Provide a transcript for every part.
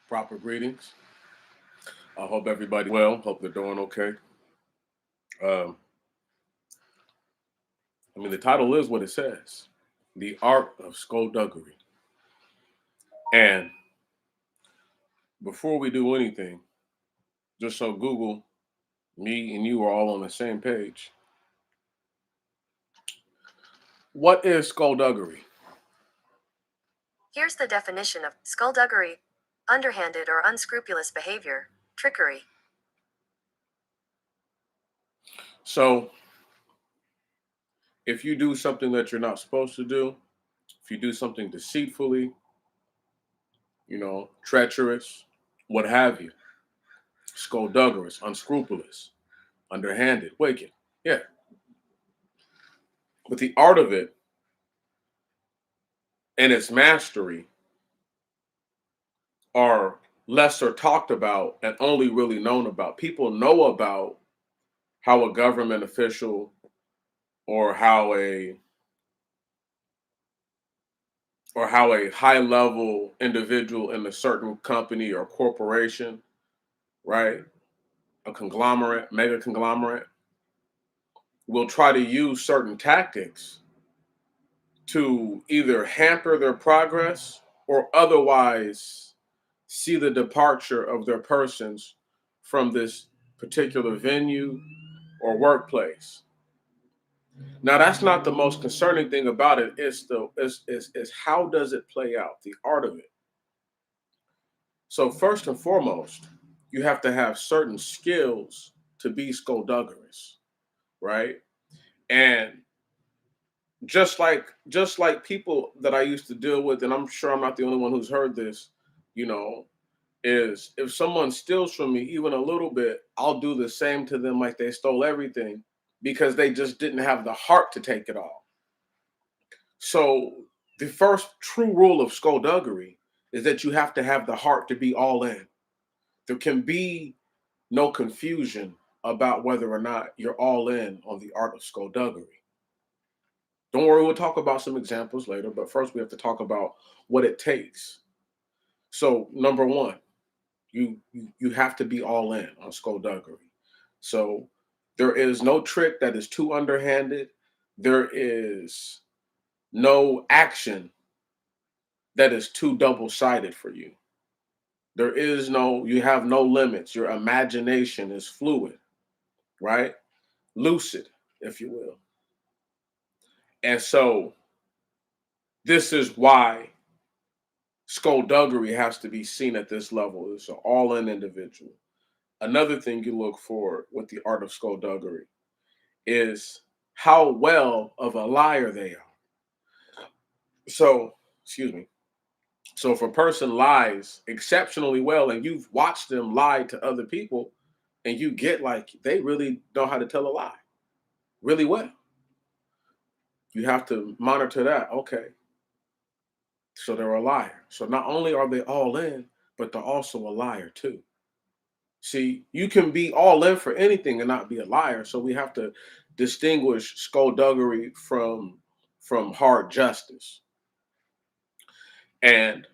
Proper greetings. I hope everybody well. Hope they're doing okay. Um, the title is what it says: the art of skullduggery. And before we do anything, just so Google, me and you are all on the same page. What is skullduggery? Here's the definition of skullduggery: underhanded or unscrupulous behavior, trickery. So, if you do something that you're not supposed to do, if you do something deceitfully, treacherous, what have you, skullduggerous, unscrupulous, underhanded, wicked. Yeah. But the art of it and its mastery are lesser talked about and only really known about. People know about how a government official or how a high level individual in a certain company or corporation, right? A conglomerate, mega conglomerate, will try to use certain tactics to either hamper their progress or otherwise see the departure of their persons from this particular venue or workplace. Now, that's not the most concerning thing about it. It's how does it play out, the art of it. So first and foremost, you have to have certain skills to be skullduggerous, right? And just like people that I used to deal with, and I'm sure I'm not the only one who's heard this, you know, is if someone steals from me even a little bit, I'll do the same to them like they stole everything because they just didn't have the heart to take it all. So the first true rule of skullduggery is that you have to have the heart to be all in. There can be no confusion about whether or not you're all in on the art of skullduggery. Don't worry, we'll talk about some examples later, but first we have to talk about what it takes. So number one, you have to be all in on skullduggery. So there is no trick that is too underhanded. There is no action that is too double-sided for you. You have no limits. Your imagination is fluid, right? Lucid, if you will. And so this is why skullduggery has to be seen at this level. It's an all-in individual. Another thing you look for with the art of skullduggery is how well of a liar they are. So, excuse me. So if a person lies exceptionally well and you've watched them lie to other people and you get like they really know how to tell a lie really well, you have to monitor that. Okay, so they're a liar. So not only are they all in, but they're also a liar too. See, you can be all in for anything and not be a liar. So we have to distinguish skullduggery from hard justice. And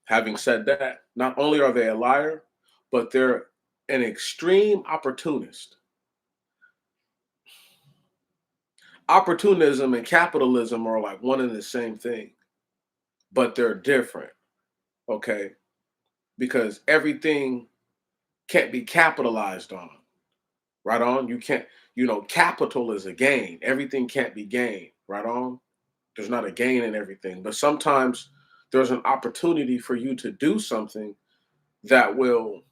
having said that, not only are they a liar, but they're an extreme opportunist. Opportunism and capitalism are like one and the same thing, but they're different. Okay, because everything can't be capitalized on. Right on. You can't, capital is a gain. Everything can't be gained. Right on. There's not a gain in everything. But sometimes there's an opportunity for you to do something that will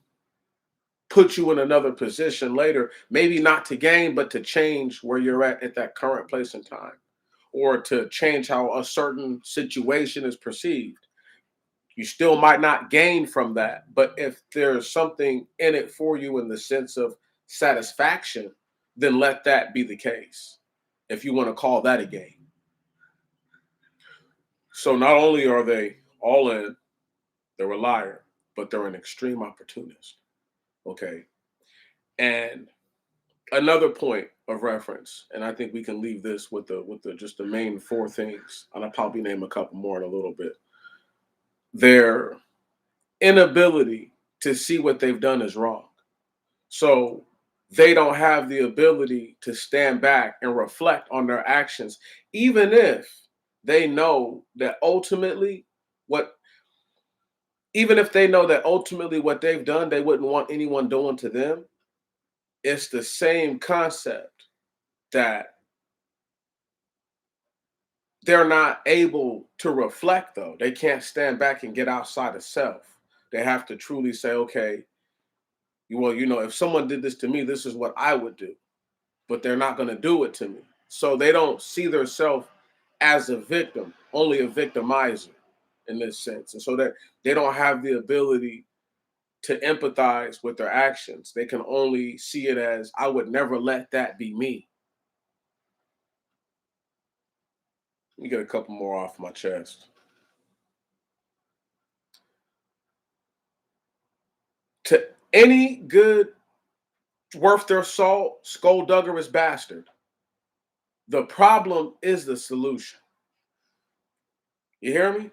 put you in another position later, maybe not to gain, but to change where you're at that current place in time, or to change how a certain situation is perceived. You still might not gain from that, but if there's something in it for you in the sense of satisfaction, then let that be the case, if you want to call that a gain. So not only are they all in, they're a liar, but they're an extreme opportunist. Okay. And another point of reference, and I think we can leave this with the just the main four things, and I'll probably name a couple more in a little bit. They're inability to see what they've done is wrong. So they don't have the ability to stand back and reflect on their actions, even if they know that ultimately what even if they know that ultimately what they've done, they wouldn't want anyone doing to them. It's the same concept that they're not able to reflect, though. They can't stand back and get outside of self. They have to truly say, okay, well, if someone did this to me, this is what I would do, but they're not going to do it to me. So they don't see themselves as a victim, only a victimizer in this sense. And so that they don't have the ability to empathize with their actions. They can only see it as, I would never let that be me. Let me get a couple more off my chest. To any good, worth their salt, skullduggerous bastard, the problem is the solution. You hear me?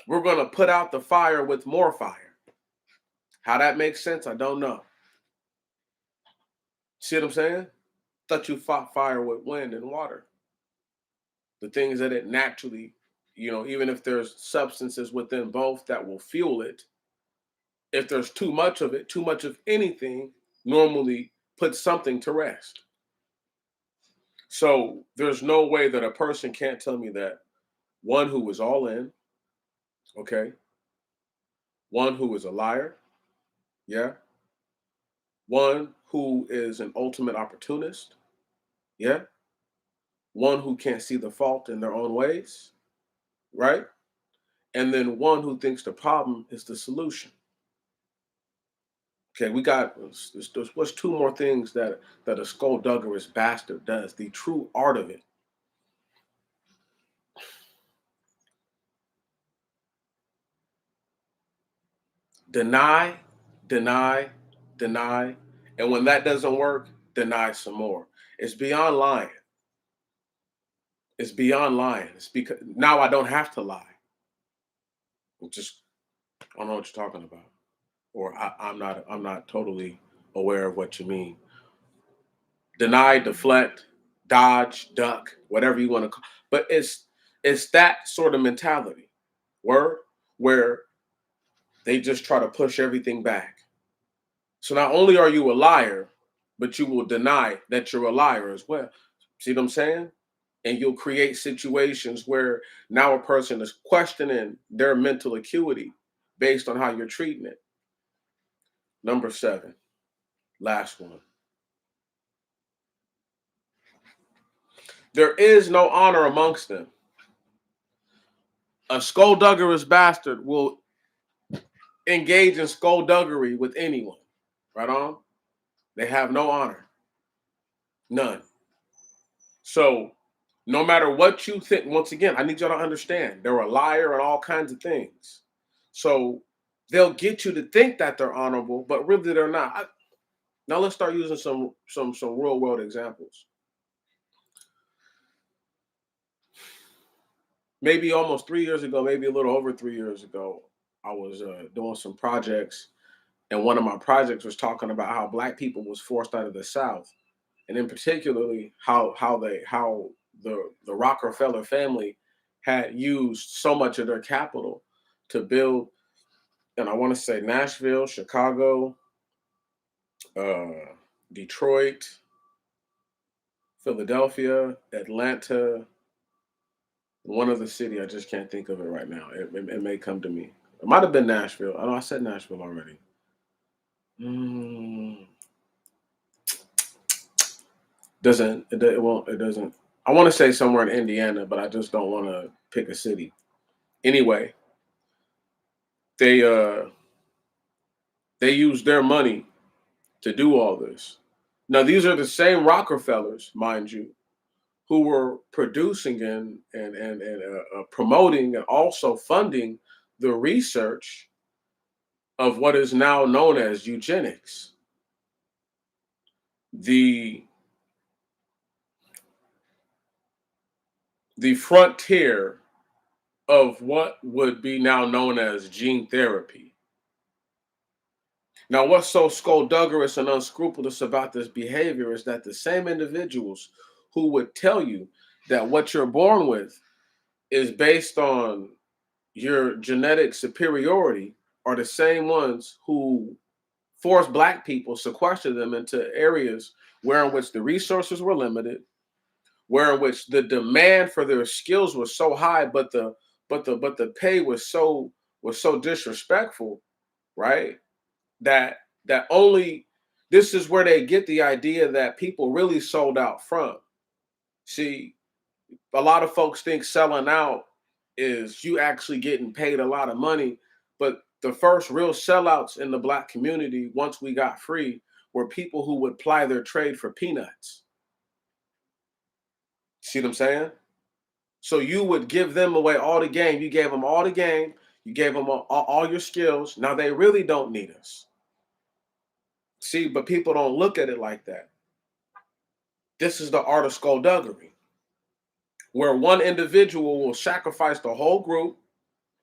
We're going to put out the fire with more fire. How that makes sense, I don't know. See what I'm saying? Thought you fought fire with wind and water. The things that it naturally, even if there's substances within both that will fuel it, if there's too much of it, too much of anything normally puts something to rest. So there's no way that a person can't tell me that one who is all in, okay, one who is a liar, yeah, one who is an ultimate opportunist, yeah, one who can't see the fault in their own ways, right? And then one who thinks the problem is the solution. Okay, we got what's two more things that a skullduggerous bastard does. The true art of it. Deny, deny, deny, and when that doesn't work, deny some more. It's beyond lying. It's beyond lying. It's because now I don't have to lie. Just I don't know what you're talking about, or I'm not totally aware of what you mean. Deny, deflect, dodge, duck, whatever you want to call. But it's that sort of mentality, where they just try to push everything back. So not only are you a liar, but you will deny that you're a liar as well. See what I'm saying? And you'll create situations where now a person is questioning their mental acuity based on how you're treating it. Number 7, last one. There is no honor amongst them. A skullduggerous bastard will engage in skullduggery with anyone. Right on? They have no honor. None. So no matter what you think, once again, I need y'all to understand they're a liar and all kinds of things. So they'll get you to think that they're honorable, but really they're not. Now let's start using some real world examples. Maybe almost 3 years ago, maybe a little over 3 years ago, I was doing some projects, and one of my projects was talking about how Black people was forced out of the South, and in particularly how the Rockefeller family had used so much of their capital to build, and I want to say Nashville, Chicago, uh, Detroit, Philadelphia, Atlanta, one other city. I just can't think of it right now. It may come to me. It might have been Nashville. I know I said Nashville already. Mm, doesn't it won't it doesn't. I want to say somewhere in Indiana, but I just don't want to pick a city. Anyway, they uh they use their money to do all this. Now these are the same Rockefellers, mind you, who were producing and promoting and also funding the research of what is now known as eugenics. The the frontier of what would be now known as gene therapy. Now, what's so skullduggerous and unscrupulous about this behavior is that the same individuals who would tell you that what you're born with is based on your genetic superiority are the same ones who force black people, sequester them into areas where in which the resources were limited, where in which the demand for their skills was so high, but the pay was so disrespectful, right? That only this is where they get the idea that people really sold out from. See, a lot of folks think selling out is you actually getting paid a lot of money, but the first real sellouts in the black community once we got free were people who would ply their trade for peanuts. See what I'm saying? So you would give them away all the game. You gave them all the game. You gave them all your skills. Now they really don't need us. See, but people don't look at it like that. This is the art of skullduggery, where one individual will sacrifice the whole group.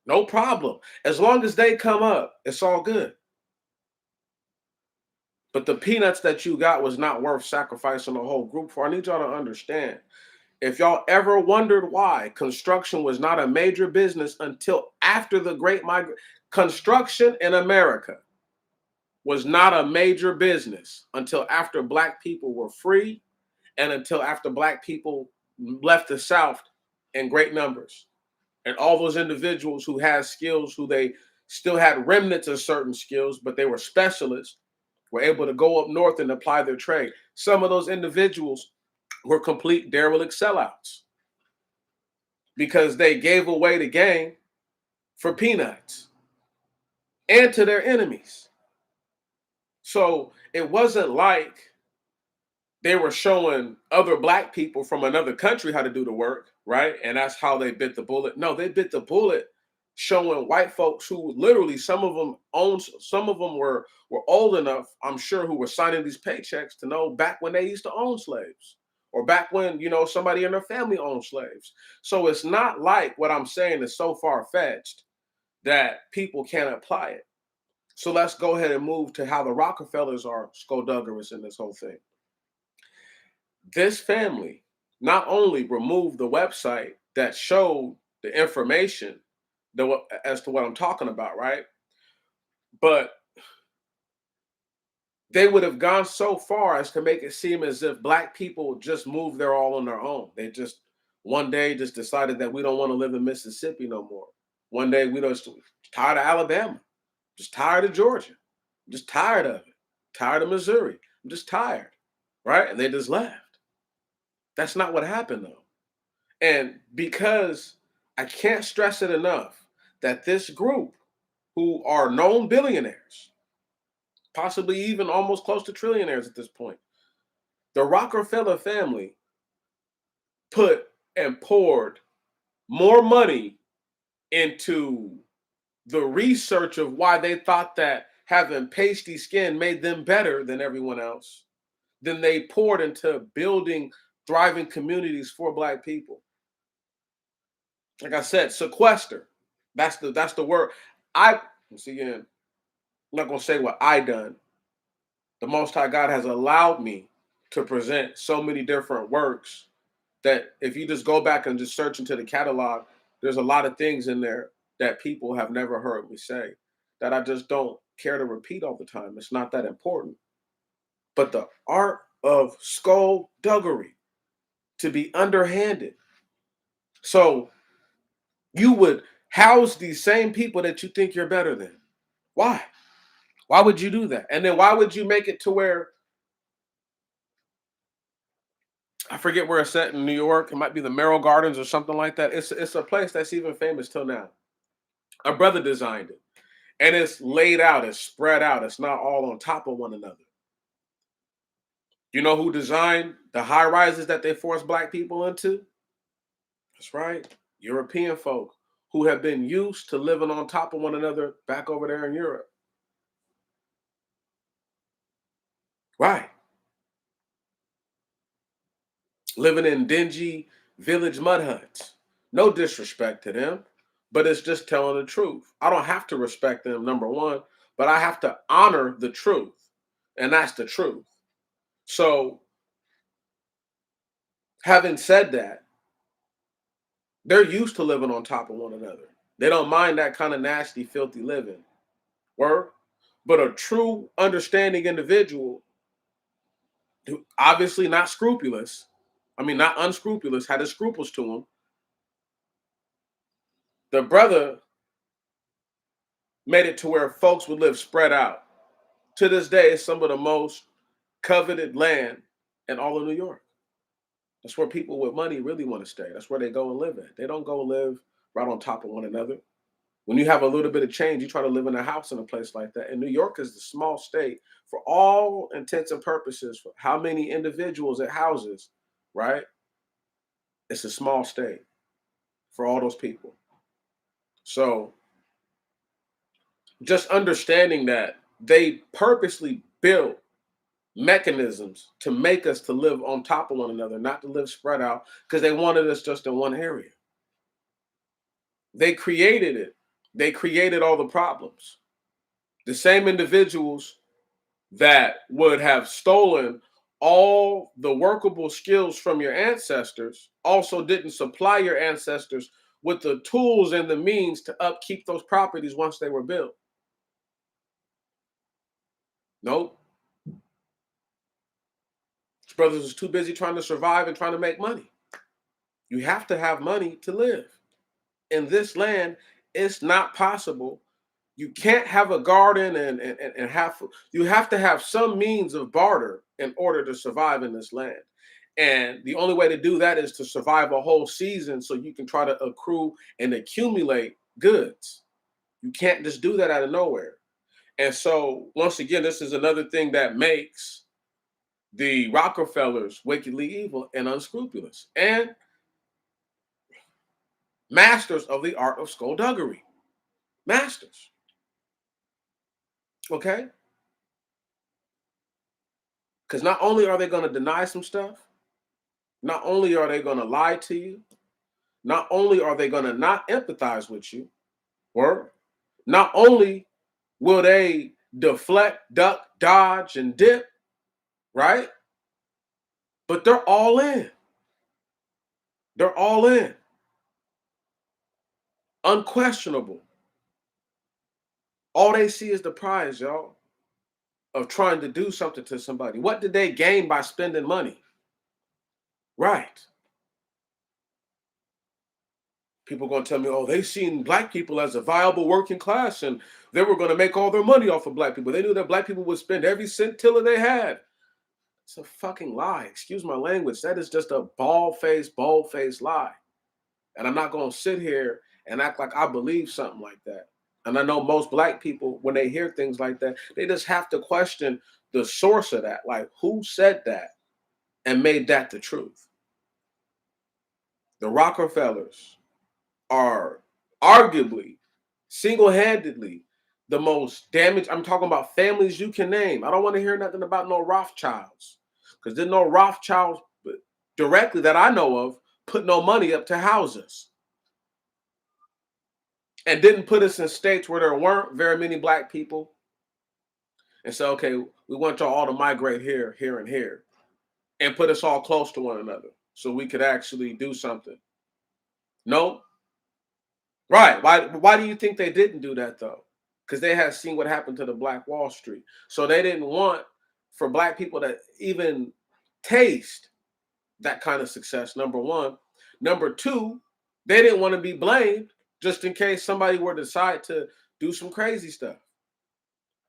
No problem. As long as they come up, it's all good. But the peanuts that you got was not worth sacrificing the whole group for. I need y'all to understand. If y'all ever wondered why construction was not a major business until after the Great Migration, construction in America was not a major business until after black people were free and until after black people left the South in great numbers. And all those individuals who had skills, who they still had remnants of certain skills, but they were specialists, were able to go up north and apply their trade. Some of those individuals were complete derelict sellouts because they gave away the game for peanuts and to their enemies. So it wasn't like they were showing other black people from another country how to do the work, right? And that's how they bit the bullet. No, they bit the bullet showing white folks who literally some of them were old enough, I'm sure, who were signing these paychecks to know back when they used to own slaves or back when, somebody in their family owned slaves. So it's not like what I'm saying is so far-fetched that people can't apply it. So let's go ahead and move to how the Rockefellers are skullduggerous in this whole thing. This family not only removed the website that showed the information as to what I'm talking about, right? But they would have gone so far as to make it seem as if black people just moved there all on their own. They just one day just decided that we don't want to live in Mississippi no more. One day we just tired of Alabama, just tired of Georgia, just tired of it, tired of Missouri. I'm just tired, right? And they just left. That's not what happened though. And because I can't stress it enough that this group, who are known billionaires, possibly even almost close to trillionaires at this point, the Rockefeller family put and poured more money into the research of why they thought that having pasty skin made them better than everyone else than they poured into building thriving communities for black people. Like I said, sequester. That's the word. I once again, I'm not gonna say what I done. The Most High God has allowed me to present so many different works that if you just go back and just search into the catalog, there's a lot of things in there that people have never heard me say that I just don't care to repeat all the time. It's not that important. But the art of skullduggery, to be underhanded. So you would house these same people that you think you're better than. Why? Why would you do that? And then why would you make it to where, I forget where it's at in New York. It might be the Merrill Gardens or something like that. It's a place that's even famous till now. A brother designed it. And it's laid out, it's spread out. It's not all on top of one another. You know who designed the high rises that they force black people into? That's right. European folk who have been used to living on top of one another back over there in Europe. Right. Living in dingy village mud huts. No disrespect to them. but it's just telling the truth. I don't have to respect them, number one, but I have to honor the truth. And that's the truth. So, having said that, they're used to living on top of one another. They don't mind that kind of nasty, filthy living. Word? But a true understanding individual, who obviously not scrupulous, I mean, not unscrupulous, had his scruples to him. The brother made it to where folks would live spread out. To this day, it's some of the most coveted land in all of New York. That's where people with money really want to stay. That's where they go and live at. They don't go live right on top of one another. When you have a little bit of change, you try to live in a house in a place like that. And New York is the small state for all intents and purposes. For how many individuals it houses, right? It's a small state for all those people. So just understanding that they purposely built mechanisms to make us to live on top of one another, not to live spread out, because they wanted us just in one area. They created it. They created all the problems. The same individuals that would have stolen all the workable skills from your ancestors also didn't supply your ancestors with the tools and the means to upkeep those properties once they were built. Nope. His brothers was too busy trying to survive and trying to make money. You have to have money to live. In this land, it's not possible. You can't have a garden and have, you have to have some means of barter in order to survive in this land. And the only way to do that is to survive a whole season so you can try to accrue and accumulate goods. You can't just do that out of nowhere. And so, once again, this is another thing that makes the Rockefellers wickedly evil and unscrupulous and masters of the art of skullduggery. Masters. Okay? Because not only are they going to deny some stuff, not only are they going to lie to you, not only are they going to not empathize with you, or not only will they deflect, duck, dodge, and dip, right? But they're all in. They're all in. Unquestionable. All they see is the prize, y'all, of trying to do something to somebody. What did they gain by spending money? Right. People are going to tell me, oh, they seen black people as a viable working class and they were going to make all their money off of black people. They knew that black people would spend every centilla they had. It's a fucking lie. Excuse my language. That is just a bald-faced lie. And I'm not going to sit here and act like I believe something like that. And I know most black people, when they hear things like that, they just have to question the source of that. Like, who said that and made that the truth? The Rockefellers are arguably, single-handedly, the most damaged. I'm talking about families you can name. I don't want to hear nothing about no Rothschilds, because there's no Rothschilds directly that I know of put no money up to house us, and didn't put us in states where there weren't very many black people and say, okay, we want y'all all to migrate here, here, and here, and put us all close to one another so we could actually do something. No. Right. Why do you think they didn't do that though? Because they had seen what happened to the Black Wall Street. So they didn't want for black people to even taste that kind of success, number one. Number two, they didn't want to be blamed just in case somebody were to decide to do some crazy stuff.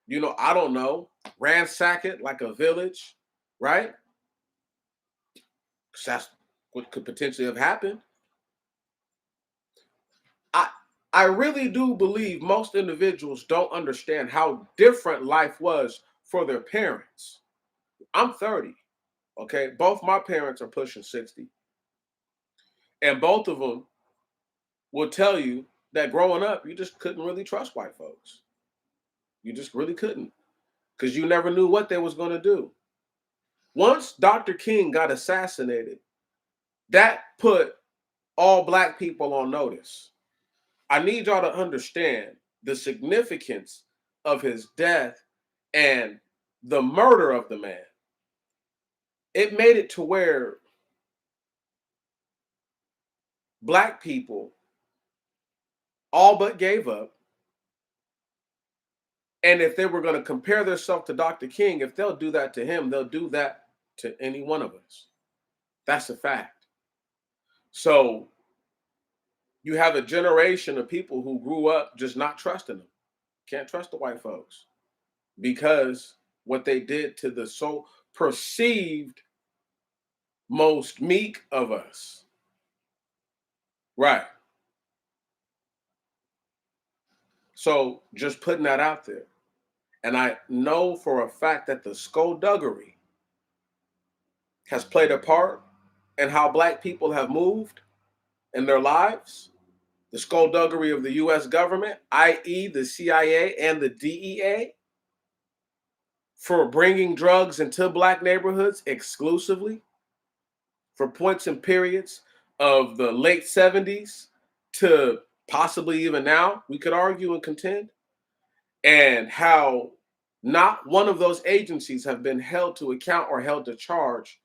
You know, I don't know, ransack it like a village, right? 'Cause that's what could potentially have happened. I really do believe most individuals don't understand how different life was for their parents. I'm 30, okay? Both my parents are pushing 60. And both of them will tell you that growing up, you just couldn't really trust white folks. You just really couldn't, because you never knew what they was going to do. Once Dr. King got assassinated, that put all black people on notice. I need y'all to understand the significance of his death and the murder of the man. It made it to where black people all but gave up. And if they were going to compare themselves to Dr. King, if they'll do that to him, they'll do that to any one of us. That's a fact. So you have a generation of people who grew up just not trusting them. Can't trust the white folks because what they did to the so perceived most meek of us. Right. So just putting that out there. And I know for a fact that the skullduggery has played a part in how black people have moved in their lives. The skullduggery of the US government, i.e., the CIA and the DEA, for bringing drugs into black neighborhoods exclusively for points and periods of the late 70s to possibly even now, we could argue and contend, and how not one of those agencies have been held to account or held to charge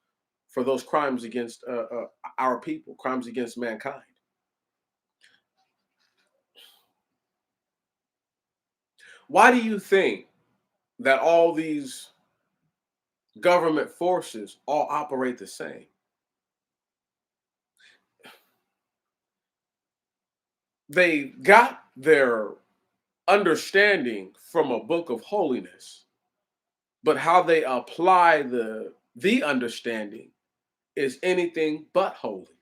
for those crimes against our people, crimes against mankind. Why do you think that all these government forces all operate the same? They got their understanding from a book of holiness, but how they apply the understanding is anything but holy.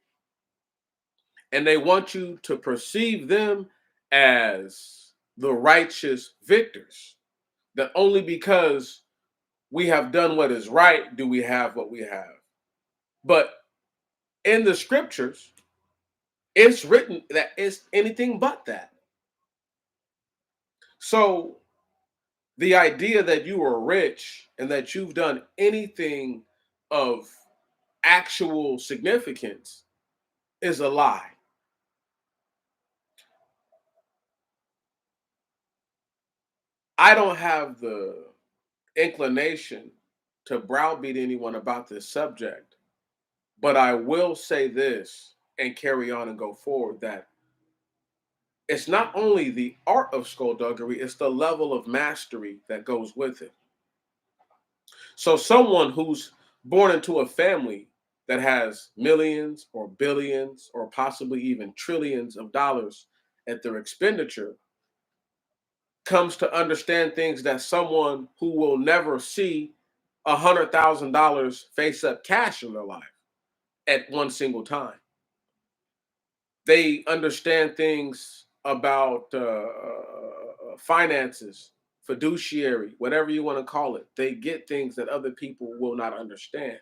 And they want you to perceive them as the righteous victors, that only because we have done what is right do we have what we have. But in the scriptures, it's written that it's anything but that. So the idea that you are rich and that you've done anything of actual significance is a lie. I don't have the inclination to browbeat anyone about this subject, but I will say this and carry on and go forward that it's not only the art of skullduggery, it's the level of mastery that goes with it. So someone who's born into a family that has millions or billions or possibly even trillions of dollars at their expenditure comes to understand things that someone who will never see $100,000 face up cash in their life at one single time. They understand things about finances, fiduciary, whatever you want to call it. They get things that other people will not understand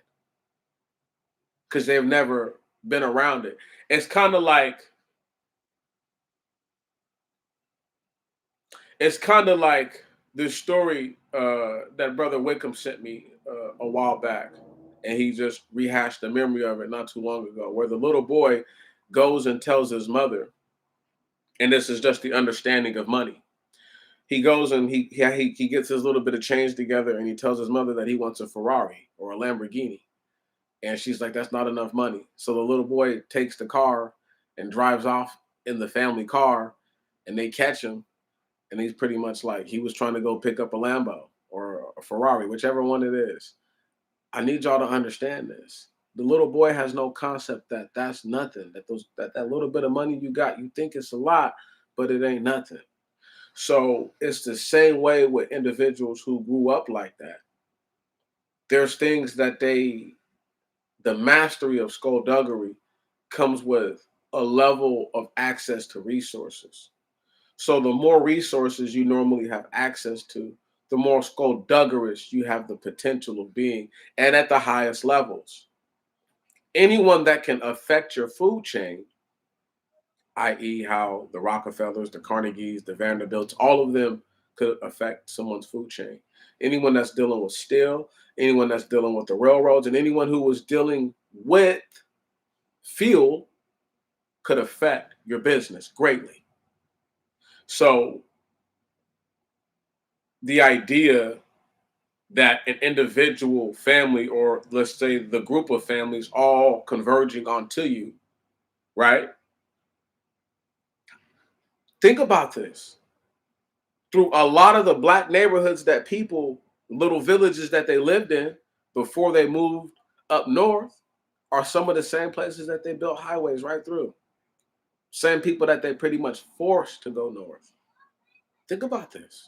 because they've never been around it. It's kind of like this story that Brother Wickham sent me a while back, and he just rehashed the memory of it not too long ago, where the little boy goes and tells his mother, and this is just the understanding of money. He goes and he gets his little bit of change together, and he tells his mother that he wants a Ferrari or a Lamborghini, and she's like, "That's not enough money." So the little boy takes the car and drives off in the family car, and they catch him. And he's pretty much like he was trying to go pick up a Lambo or a Ferrari, whichever one it is. I need y'all to understand this. The little boy has no concept that that's nothing. That little bit of money you got, you think it's a lot, but it ain't nothing. So it's the same way with individuals who grew up like that. There's things that the mastery of skullduggery comes with a level of access to resources. So the more resources you normally have access to, the more skullduggerous you have the potential of being, and at the highest levels. Anyone that can affect your food chain, i.e., how the Rockefellers, the Carnegies, the Vanderbilts, all of them could affect someone's food chain. Anyone that's dealing with steel, anyone that's dealing with the railroads, and anyone who was dealing with fuel could affect your business greatly. So the idea that an individual family, or let's say the group of families, all converging onto you, right? Think about this. Through a lot of the black neighborhoods that people, little villages that they lived in before they moved up north, are some of the same places that they built highways right through. Same people that they pretty much forced to go north. Think about this.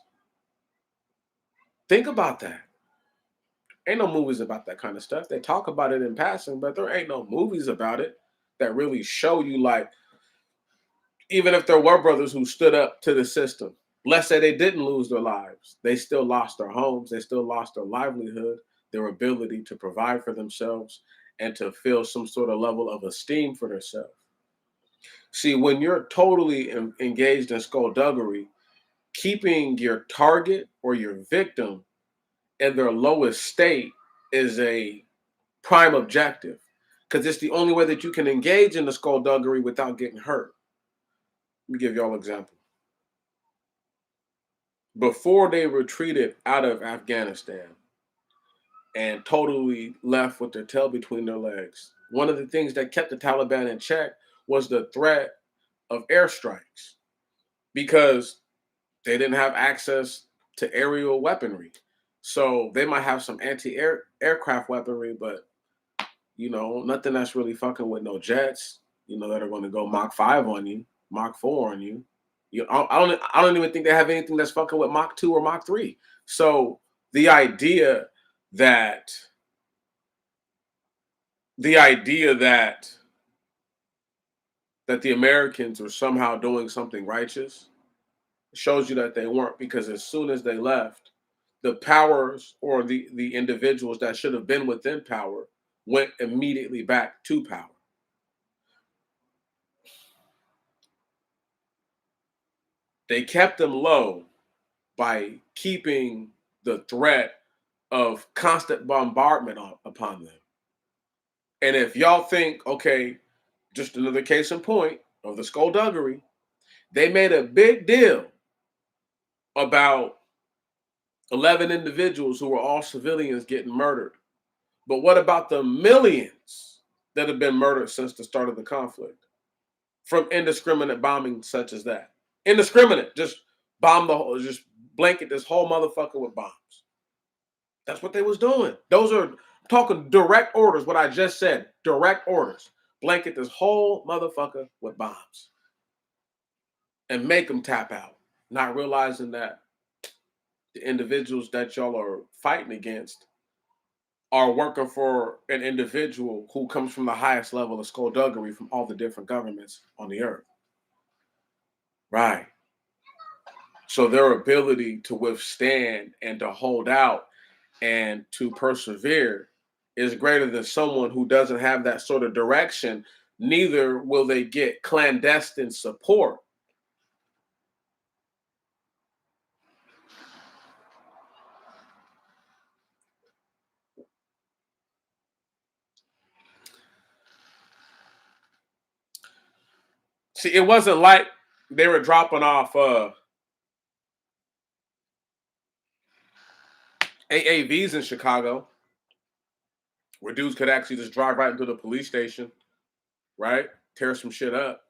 Think about that. Ain't no movies about that kind of stuff. They talk about it in passing, but there ain't no movies about it that really show you, like, even if there were brothers who stood up to the system, let's say they didn't lose their lives, they still lost their homes, they still lost their livelihood, their ability to provide for themselves and to feel some sort of level of esteem for themselves. See, when you're totally engaged in skullduggery, keeping your target or your victim in their lowest state is a prime objective, because it's the only way that you can engage in the skullduggery without getting hurt. Let me give y'all an example. Before they retreated out of Afghanistan and totally left with their tail between their legs, one of the things that kept the Taliban in check was the threat of airstrikes, because they didn't have access to aerial weaponry. So they might have some aircraft weaponry, but nothing that's really fucking with no jets, that are going to go Mach 5 on you, Mach 4 on you. I don't even think they have anything that's fucking with Mach 2 or Mach 3. So the idea that the idea that that the Americans were somehow doing something righteous shows you that they weren't, because as soon as they left, the powers, or the individuals that should have been within power, went immediately back to power. They kept them low by keeping the threat of constant bombardment upon them. And if y'all think, okay, just another case in point of the skullduggery, they made a big deal about 11 individuals who were all civilians getting murdered. But what about the millions that have been murdered since the start of the conflict from indiscriminate bombing such as that? Indiscriminate, just just blanket this whole motherfucker with bombs. That's what they was doing. Those are talking direct orders. What I just said, direct orders. Blanket this whole motherfucker with bombs and make them tap out, not realizing that the individuals that y'all are fighting against are working for an individual who comes from the highest level of skullduggery from all the different governments on the earth. Right. So their ability to withstand and to hold out and to persevere is greater than someone who doesn't have that sort of direction. Neither will they get clandestine support. See, it wasn't like they were dropping off AAVs in Chicago, where dudes could actually just drive right into the police station, right? Tear some shit up.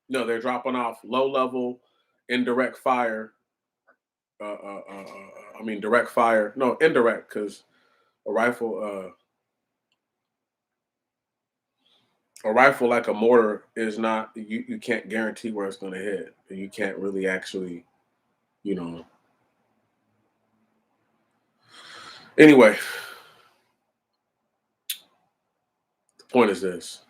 No, they're dropping off low level indirect fire. I mean, direct fire. No, indirect, because a rifle, like a mortar is not. You can't guarantee where it's going to hit. You can't really actually, you know. Anyway, the point is this: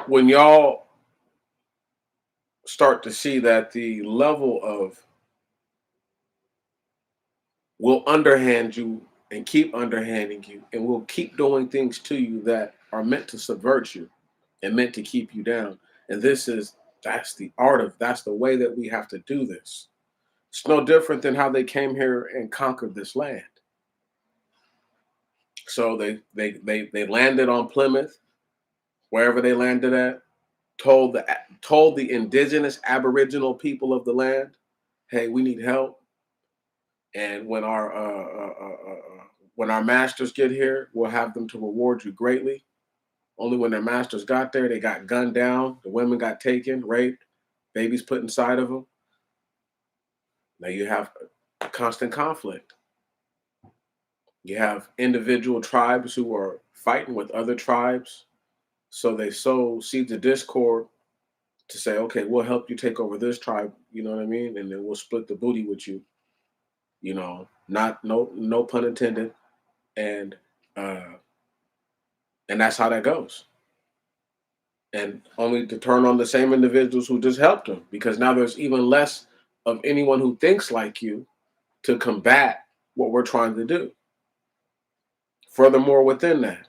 when y'all start to see that the level of will underhand you and keep underhanding you and will keep doing things to you that are meant to subvert you and meant to keep you down. And that's the art of, that's the way that we have to do this. It's no different than how they came here and conquered this land. So they landed on Plymouth, wherever they landed at, told the indigenous Aboriginal people of the land, "Hey, we need help, and when our masters get here, we'll have them to reward you greatly." Only when their masters got there, they got gunned down, the women got taken, raped, babies put inside of them. Now you have constant conflict. You have individual tribes who are fighting with other tribes. So they sow seeds of discord to say, okay, we'll help you take over this tribe, you know what I mean? And then we'll split the booty with you, not no pun intended. And uh and that's how that goes. And only to turn on the same individuals who just helped them, because now there's even less of anyone who thinks like you to combat what we're trying to do. Furthermore, within that,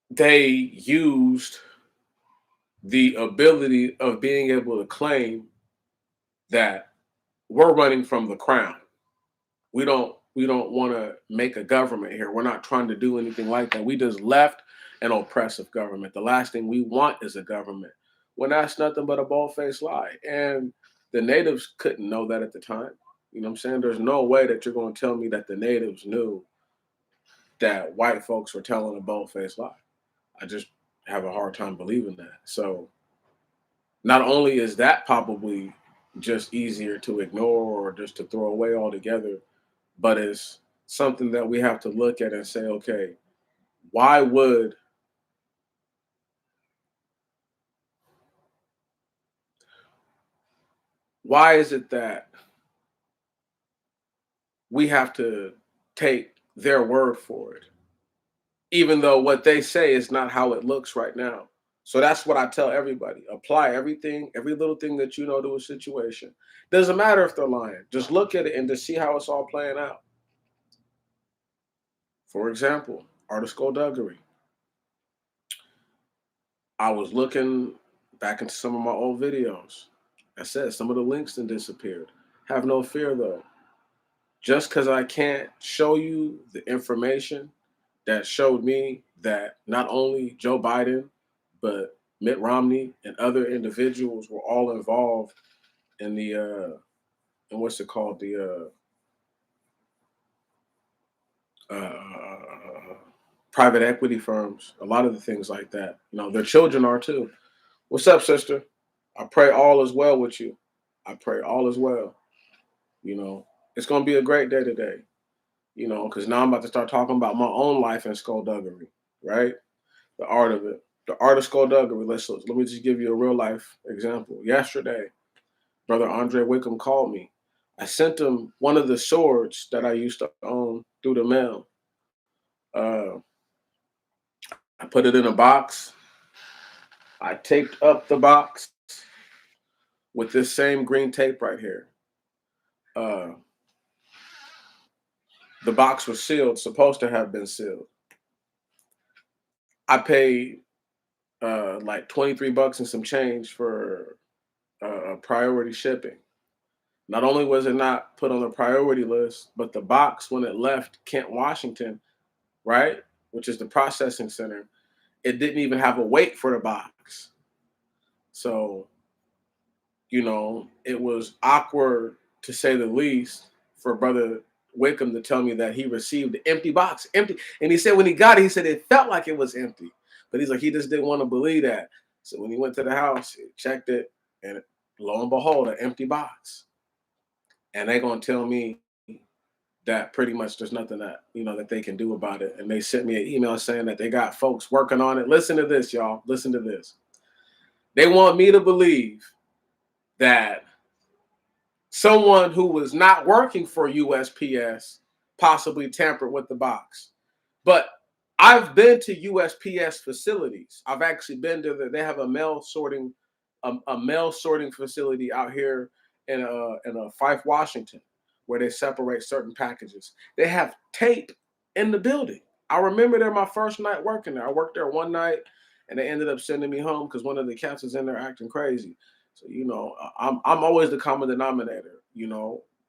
they used the ability of being able to claim that we're running from the crown. We don't want to make a government here. We're not trying to do anything like that. We just left an oppressive government. The last thing we want is a government. When that's nothing but a bald-faced lie. And the natives couldn't know that at the time. You know what I'm saying? There's no way that you're going to tell me that the natives knew that white folks were telling a bold-faced lie. I just have a hard time believing that. So not only is that probably just easier to ignore or just to throw away altogether, but it's something that we have to look at and say, okay, why would why is it that we have to take their word for it, even though what they say is not how it looks right now? So that's what I tell everybody. Apply everything, every little thing that you know to a situation. Doesn't matter if they're lying. Just look at it and just see how it's all playing out. For example, Art of Skulduggery. I was looking back into some of my old videos. I said some of the links then disappeared. Have no fear though. Just because I can't show you the information that showed me that not only Joe Biden, but Mitt Romney and other individuals were all involved in the and what's it called, the private equity firms, a lot of the things like that. Their children are too. What's up, sister? I pray all is well with you. I pray all is well. You know, it's going to be a great day today, because now I'm about to start talking about my own life in skullduggery, right? The art of it. The art of skullduggery. Let me just give you a real life example. Yesterday, Brother Andre Wickham called me. I sent him one of the swords that I used to own through the mail. Uh, I put it in a box. I taped up the box with this same green tape right here. Uh, the box was sealed, supposed to have been sealed. I paid like 23 bucks and some change for priority shipping. Not only was it not put on the priority list, but the box, when it left Kent, Washington, right, which is the processing center, it didn't even have a weight for the box. So, it was awkward to say the least for Brother Wickham to tell me that he received the empty box, empty. And he said when he got it, he said it felt like it was empty. But he's like, he just didn't want to believe that. So when he went to the house, he checked it, and lo and behold, an empty box. And they're gonna tell me that pretty much there's nothing that they can do about it. And they sent me an email saying that they got folks working on it. Listen to this, y'all. Listen to this. They want me to believe that someone who was not working for USPS possibly tampered with the box. But I've been to USPS facilities. I've actually been to they have a mail sorting facility out here in Fife, Washington, where they separate certain packages. They have tape in the building. I remember there my first night working there. I worked there one night, and they ended up sending me home because one of the cats was in there acting crazy. So I'm always the common denominator.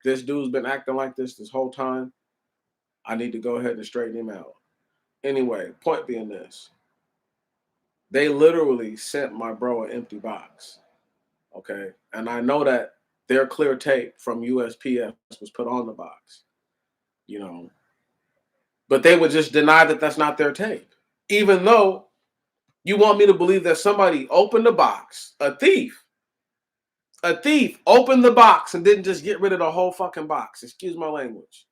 This dude's been acting like this whole time. I need to go ahead and straighten him out. Anyway, point being this. They literally sent my bro an empty box. Okay. And I know that their clear tape from USPS was put on the box, you know, but they would just deny that that's not their tape. Even though you want me to believe that somebody opened the box, a thief opened the box and didn't just get rid of the whole fucking box. Excuse my language.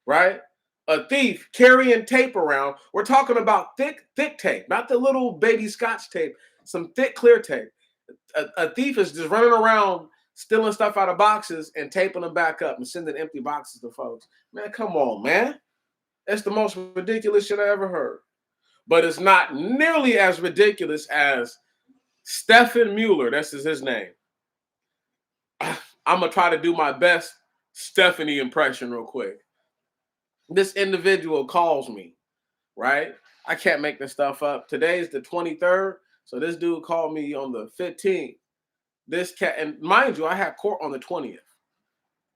Right? A thief carrying tape around. We're talking about thick tape, not the little baby scotch tape, some thick, clear tape. A thief is just running around stealing stuff out of boxes and taping them back up and sending empty boxes to folks. Man, come on, man. That's the most ridiculous shit I ever heard. But it's not nearly as ridiculous as Stephen Mueller. That's his name. I'm going to try to do my best Stephanie impression real quick. This individual calls me, right? I can't make this stuff up. Today's the 23rd, so this dude called me on the 15th. This cat, and mind you, I had court on the 20th.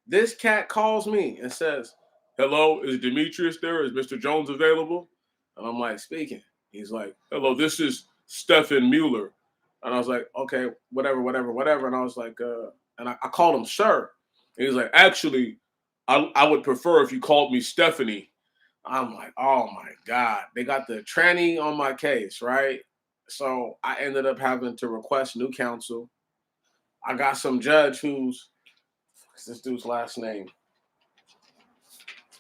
This cat calls me and says, "Hello, is Demetrius there? Is Mr. Jones available?" And I'm like, "Speaking." He's like, "Hello, this is Stephen Mueller." And I was like, "Okay, whatever." And I was like, and I called him sir. And he's like, "Actually, I would prefer if you called me Stephanie." I'm like, oh my God. They got the tranny on my case, right? So I ended up having to request new counsel. I got some judge what's this dude's last name?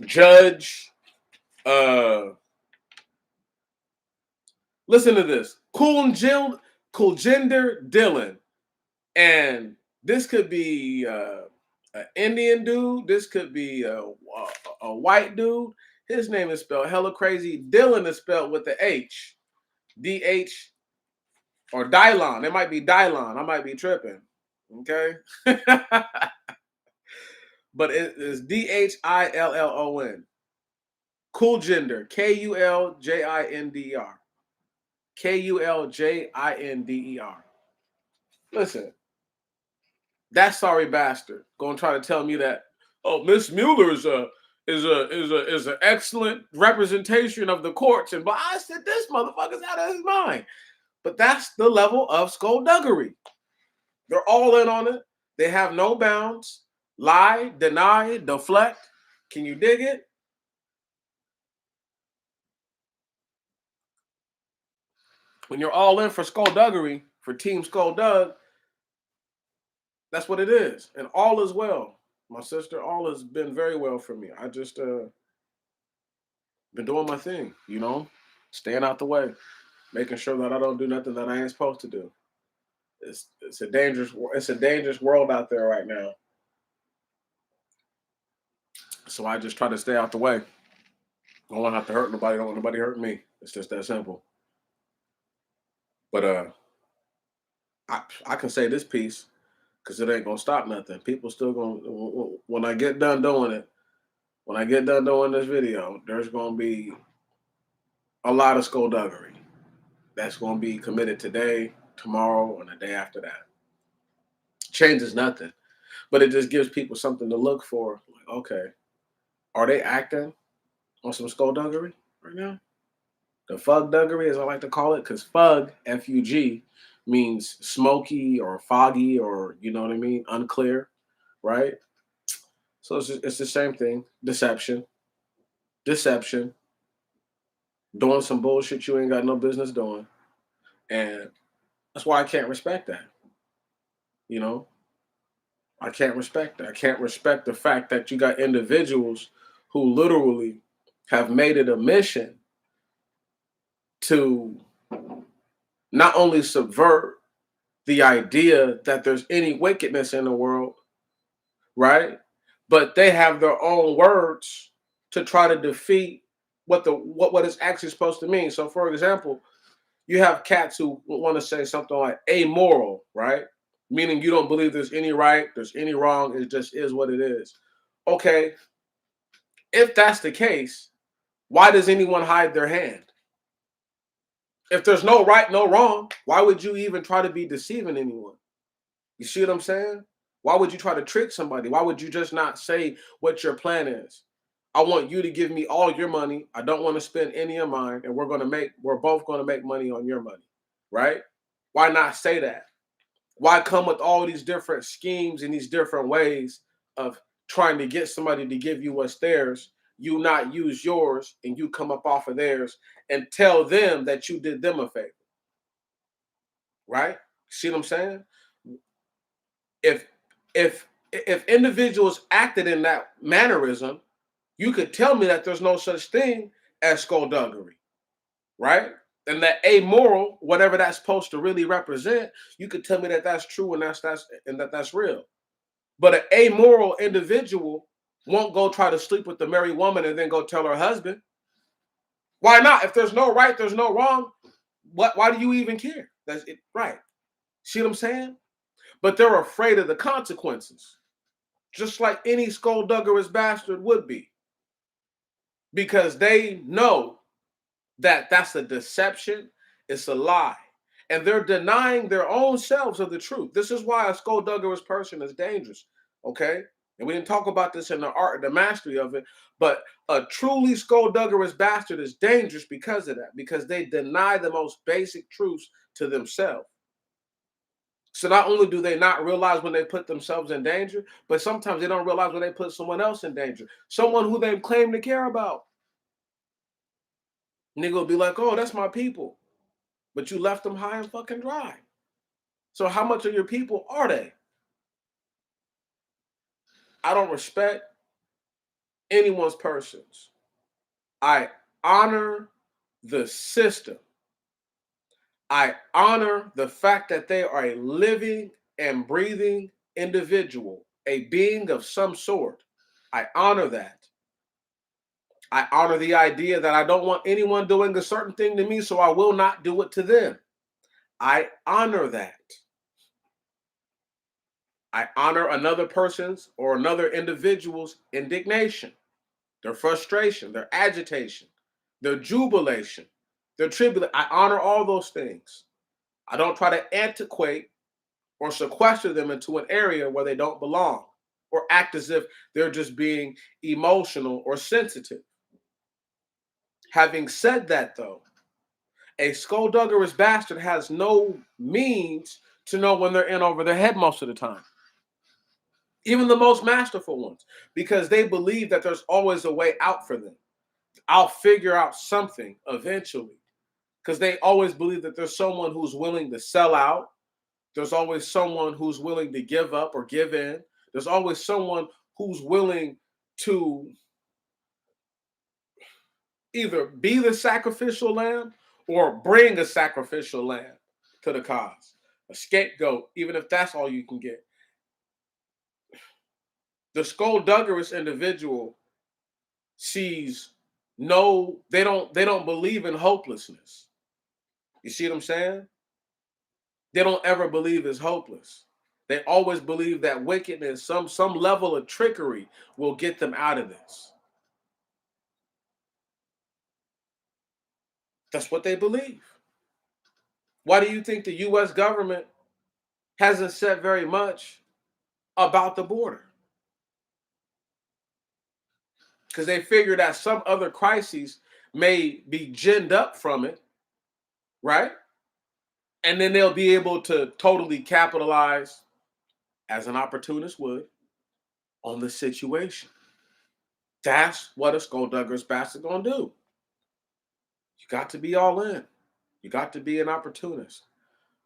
Judge, listen to this. Kuljinder Dillon. And this could be an Indian dude. This could be a white dude. His name is spelled hella crazy. Dillon is spelled with the H. D-H or Dylon. It might be Dylon. I might be tripping. Okay? But it is Dhillon. Kuljinder. Kuljinder. Kuljinder. Listen, that sorry bastard gonna try to tell me that, oh, Miss Mueller is an excellent representation of the courts, and but I said this motherfucker's out of his mind. But that's the level of skullduggery. They're all in on it. They have no bounds. Lie, deny, deflect. Can you dig it? When you're all in for skullduggery, for Team Skulldug, that's what it is. And all is well. My sister, all has been very well for me. I just been doing my thing, staying out the way, making sure that I don't do nothing that I ain't supposed to do. It's a dangerous world out there right now. So I just try to stay out the way. I don't want to have to hurt nobody. Don't want nobody hurt me. It's just that simple. But I can say this piece because it ain't gonna stop nothing. People still gonna when I get done doing it. When I get done doing this video, there's gonna be a lot of skullduggery that's gonna be committed today, tomorrow, and the day after that. Changes nothing, but it just gives people something to look for. Like, okay, are they acting on some skullduggery right now? The fugduggery, as I like to call it, because fug, F-U-G, means smoky or foggy or, you know what I mean, unclear, right? So it's the same thing. Deception, doing some bullshit you ain't got no business doing. And that's why I can't respect that. You know, I can't respect that. I can't respect the fact that you got individuals who literally have made it a mission to not only subvert the idea that there's any wickedness in the world, right? But they have their own words to try to defeat what it's actually supposed to mean. So, for example, you have cats who want to say something like amoral, right? Meaning you don't believe there's any right, there's any wrong, it just is what it is. Okay, if that's the case, why does anyone hide their hand? If there's no right, no wrong, why would you even try to be deceiving anyone? You see what I'm saying? Why would you try to trick somebody? Why would you just not say what your plan is? I want you to give me all your money. I don't want to spend any of mine, and we're both going to make money on your money, right? Why not say that? Why come with all these different schemes and these different ways of trying to get somebody to give you what's theirs, you not use yours and you come up off of theirs and tell them that you did them a favor, right? See what I'm saying? If if individuals acted in that mannerism, you could tell me that there's no such thing as skullduggery, right? And that amoral, whatever that's supposed to really represent, you could tell me that that's true and that's real. But an amoral individual won't go try to sleep with the married woman and then go tell her husband. Why not? If there's no right, there's no wrong. Why do you even care? That's it, right? See what I'm saying? But they're afraid of the consequences, just like any skullduggerous bastard would be, because they know that that's a deception, it's a lie, and they're denying their own selves of the truth. This is why a skullduggerous person is dangerous, okay? And we didn't talk about this in the art, the mastery of it, but a truly skullduggerous bastard is dangerous because of that, because they deny the most basic truths to themselves. So not only do they not realize when they put themselves in danger, but sometimes they don't realize when they put someone else in danger, someone who they claim to care about. Nigga will be like, oh, that's my people. But you left them high and fucking dry. So how much of your people are they? I don't respect anyone's persons. I honor the system. I honor the fact that they are a living and breathing individual, a being of some sort. I honor that. I honor the idea that I don't want anyone doing a certain thing to me, so I will not do it to them. I honor that. I honor another person's or another individual's indignation, their frustration, their agitation, their jubilation, their tribulation. I honor all those things. I don't try to antiquate or sequester them into an area where they don't belong or act as if they're just being emotional or sensitive. Having said that, though, a skullduggerous bastard has no means to know when they're in over their head most of the time. Even the most masterful ones, because they believe that there's always a way out for them. I'll figure out something eventually, because they always believe that there's someone who's willing to sell out. There's always someone who's willing to give up or give in. There's always someone who's willing to either be the sacrificial lamb or bring a sacrificial lamb to the cause, a scapegoat, even if that's all you can get. The skullduggerous individual sees they don't believe in hopelessness. You see what I'm saying? They don't ever believe it's hopeless. They always believe that wickedness, some level of trickery will get them out of this. That's what they believe. Why do you think the US government hasn't said very much about the border? Because they figure that some other crises may be ginned up from it, right? And then they'll be able to totally capitalize, as an opportunist would, on the situation. That's what a skulldugger's bastard gonna do. You got to be all in. You got to be an opportunist.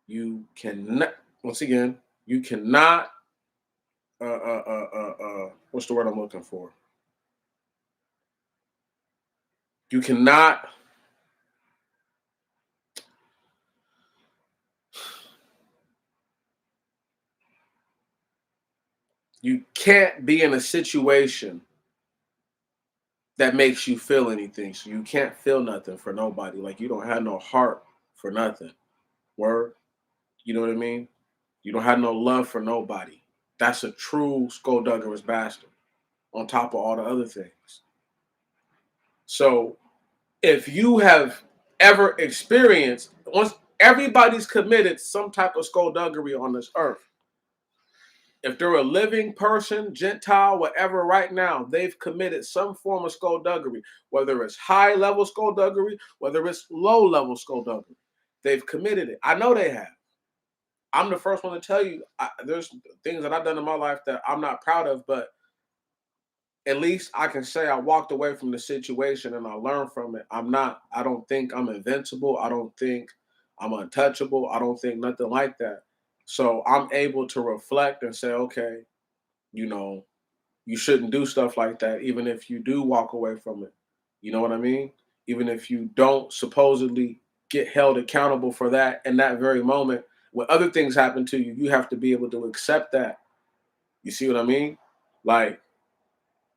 You cannot, once again, you cannot, what's the word I'm looking for? You cannot, you can't be in a situation that makes you feel anything. So you can't feel nothing for nobody. Like you don't have no heart for nothing. Word? You know what I mean? You don't have no love for nobody. That's a true skullduggerous bastard, on top of all the other things. So if you have ever experienced, once everybody's committed some type of skullduggery on this earth, If they're a living person, Gentile, whatever, right now, they've committed some form of skullduggery, whether it's high level skullduggery, whether it's low level skullduggery. They've committed it. I know they have. I'm the first one to tell you there's things that I've done in my life that I'm not proud of, but at least I can say I walked away from the situation and I learned from it. I don't think I'm invincible. I don't think I'm untouchable. I don't think nothing like that. So I'm able to reflect and say, okay, you know, you shouldn't do stuff like that, even if you do walk away from it. You know what I mean? Even if you don't supposedly get held accountable for that in that very moment, when other things happen to you, you have to be able to accept that. You see what I mean? Like,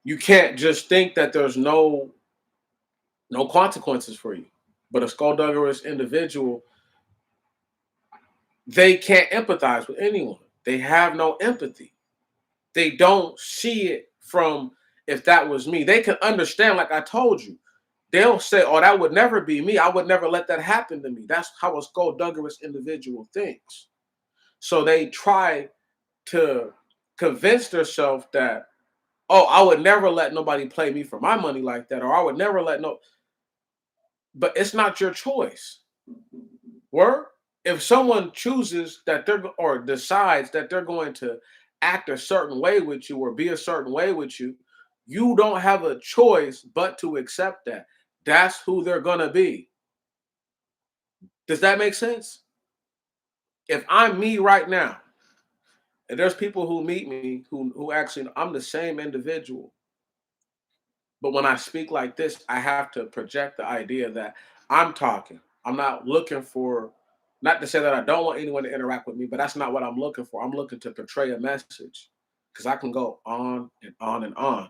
you can't just think that there's no consequences for you. But a skullduggerous individual, they can't empathize with anyone. They have no empathy. They don't see it from, if that was me. They can understand, like I told you. They'll say, oh, that would never be me. I would never let that happen to me. That's how a skullduggerous individual thinks. So they try to convince themselves that, oh, I would never let nobody play me for my money like that, or I would never let no. But it's not your choice. Word? If someone chooses that they're or decides that they're going to act a certain way with you or be a certain way with you, you don't have a choice but to accept that. That's who they're gonna be. Does that make sense? If I'm me right now, and there's people who meet me who actually I'm the same individual, but when I speak like this, I have to project the idea that I'm talking. I'm not looking for, not to say that I don't want anyone to interact with me, but that's not what I'm looking for. I'm looking to portray a message because I can go on and on and on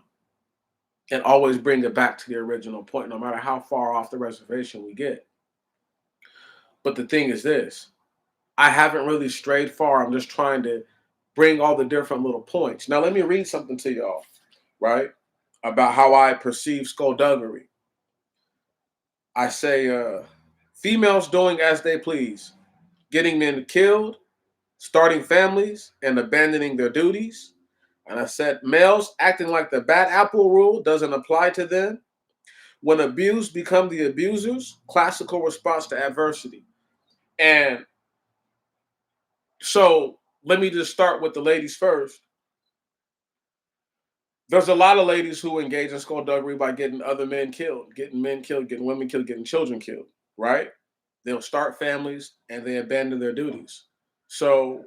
and always bring it back to the original point, no matter how far off the reservation we get. But the thing is this, I haven't really strayed far. I'm just trying to bring all the different little points. Now, let me read something to y'all, right? About how I perceive skullduggery. I say, females doing as they please, getting men killed, starting families, and abandoning their duties. And I said, males acting like the bad apple rule doesn't apply to them. When abused, become the abusers. Classical response to adversity. And so let me just start with the ladies first. There's a lot of ladies who engage in skullduggery by getting other men killed, getting women killed, getting children killed, right? They'll start families and they abandon their duties. So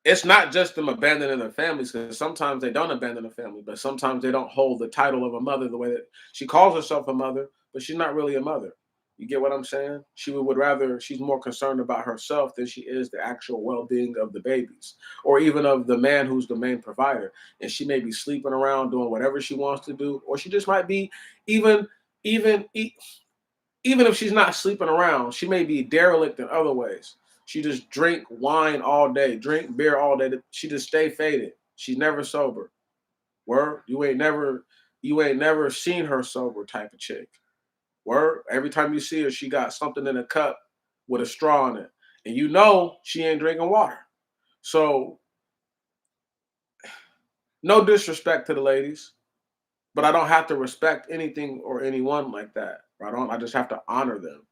it's not just them abandoning their families, because sometimes they don't abandon a family, but sometimes they don't hold the title of a mother the way that she calls herself a mother, but she's not really a mother. You get what I'm saying? She would rather, she's more concerned about herself than she is the actual well-being of the babies or even of the man who's the main provider. And she may be sleeping around doing whatever she wants to do, or she just might be even even e- even if she's not sleeping around, she may be derelict in other ways. She just drink wine all day, drink beer all day. She just stay faded. She's never sober. Word, you ain't never seen her sober type of chick. Word, every time you see her, she got something in a cup with a straw in it, and you know she ain't drinking water. So, no disrespect to the ladies, but I don't have to respect anything or anyone like that. Right? I just have to honor them.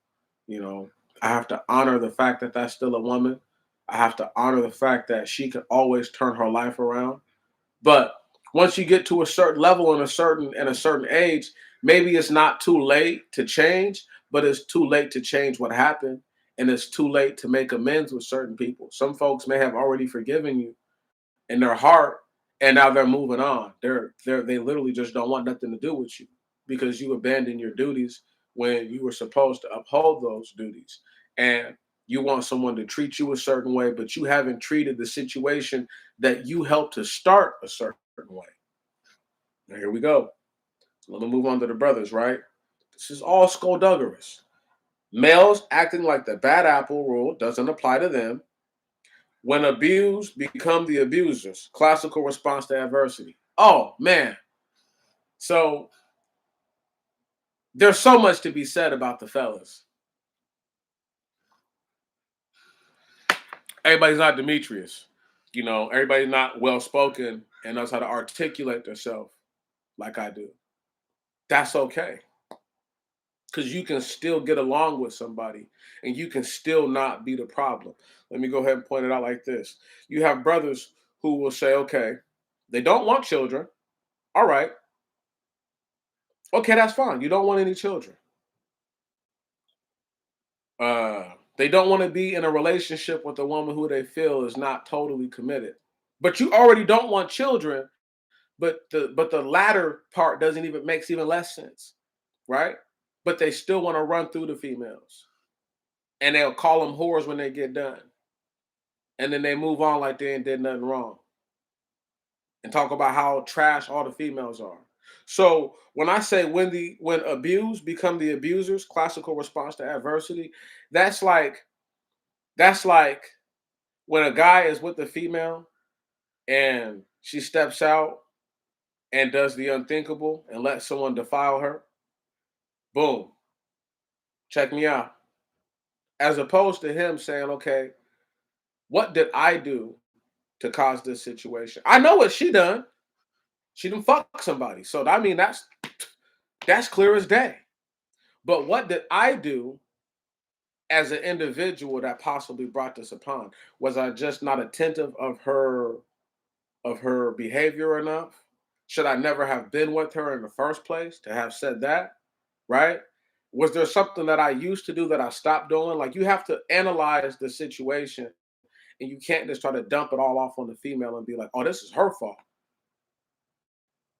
You know, I have to honor the fact that that's still a woman. I have to honor the fact that she can always turn her life around. But once you get to a certain level and a certain age, maybe it's not too late to change, but it's too late to change what happened, and it's too late to make amends with certain people. Some folks may have already forgiven you in their heart, and now they're moving on. They literally just don't want nothing to do with you because you abandoned your duties when you were supposed to uphold those duties. And you want someone to treat you a certain way, but you haven't treated the situation that you helped to start a certain way. Now here we go. Let me move on to the brothers, right? This is all skullduggerous. Males acting like the bad apple rule doesn't apply to them. When abused, become the abusers. Classical response to adversity. Oh, man. So there's so much to be said about the fellas. Everybody's not Demetrius. Everybody's not well spoken and knows how to articulate themselves like I do. That's okay. Because you can still get along with somebody and you can still not be the problem. Let me go ahead and point it out like this. You have brothers who will say, okay, they don't want children. All right. Okay, that's fine. You don't want any children. They don't want to be in a relationship with a woman who they feel is not totally committed. But you already don't want children, but the latter part doesn't even makes even less sense, right? But they still want to run through the females. And they'll call them whores when they get done. And then they move on like they ain't did nothing wrong. And talk about how trash all the females are. So when I say when abused become the abusers, classical response to adversity, that's like that's like when a guy is with the female and she steps out and does the unthinkable and lets someone defile her. Boom. Check me out. As opposed to him saying, okay, what did I do to cause this situation? I know what she done. She done fuck somebody. So I mean that's clear as day. But what did I do as an individual that possibly brought this upon? Was I just not attentive of her behavior enough? Should I never have been with her in the first place to have said that? Right? Was there something that I used to do that I stopped doing? Like you have to analyze the situation and you can't just try to dump it all off on the female and be like, oh, this is her fault.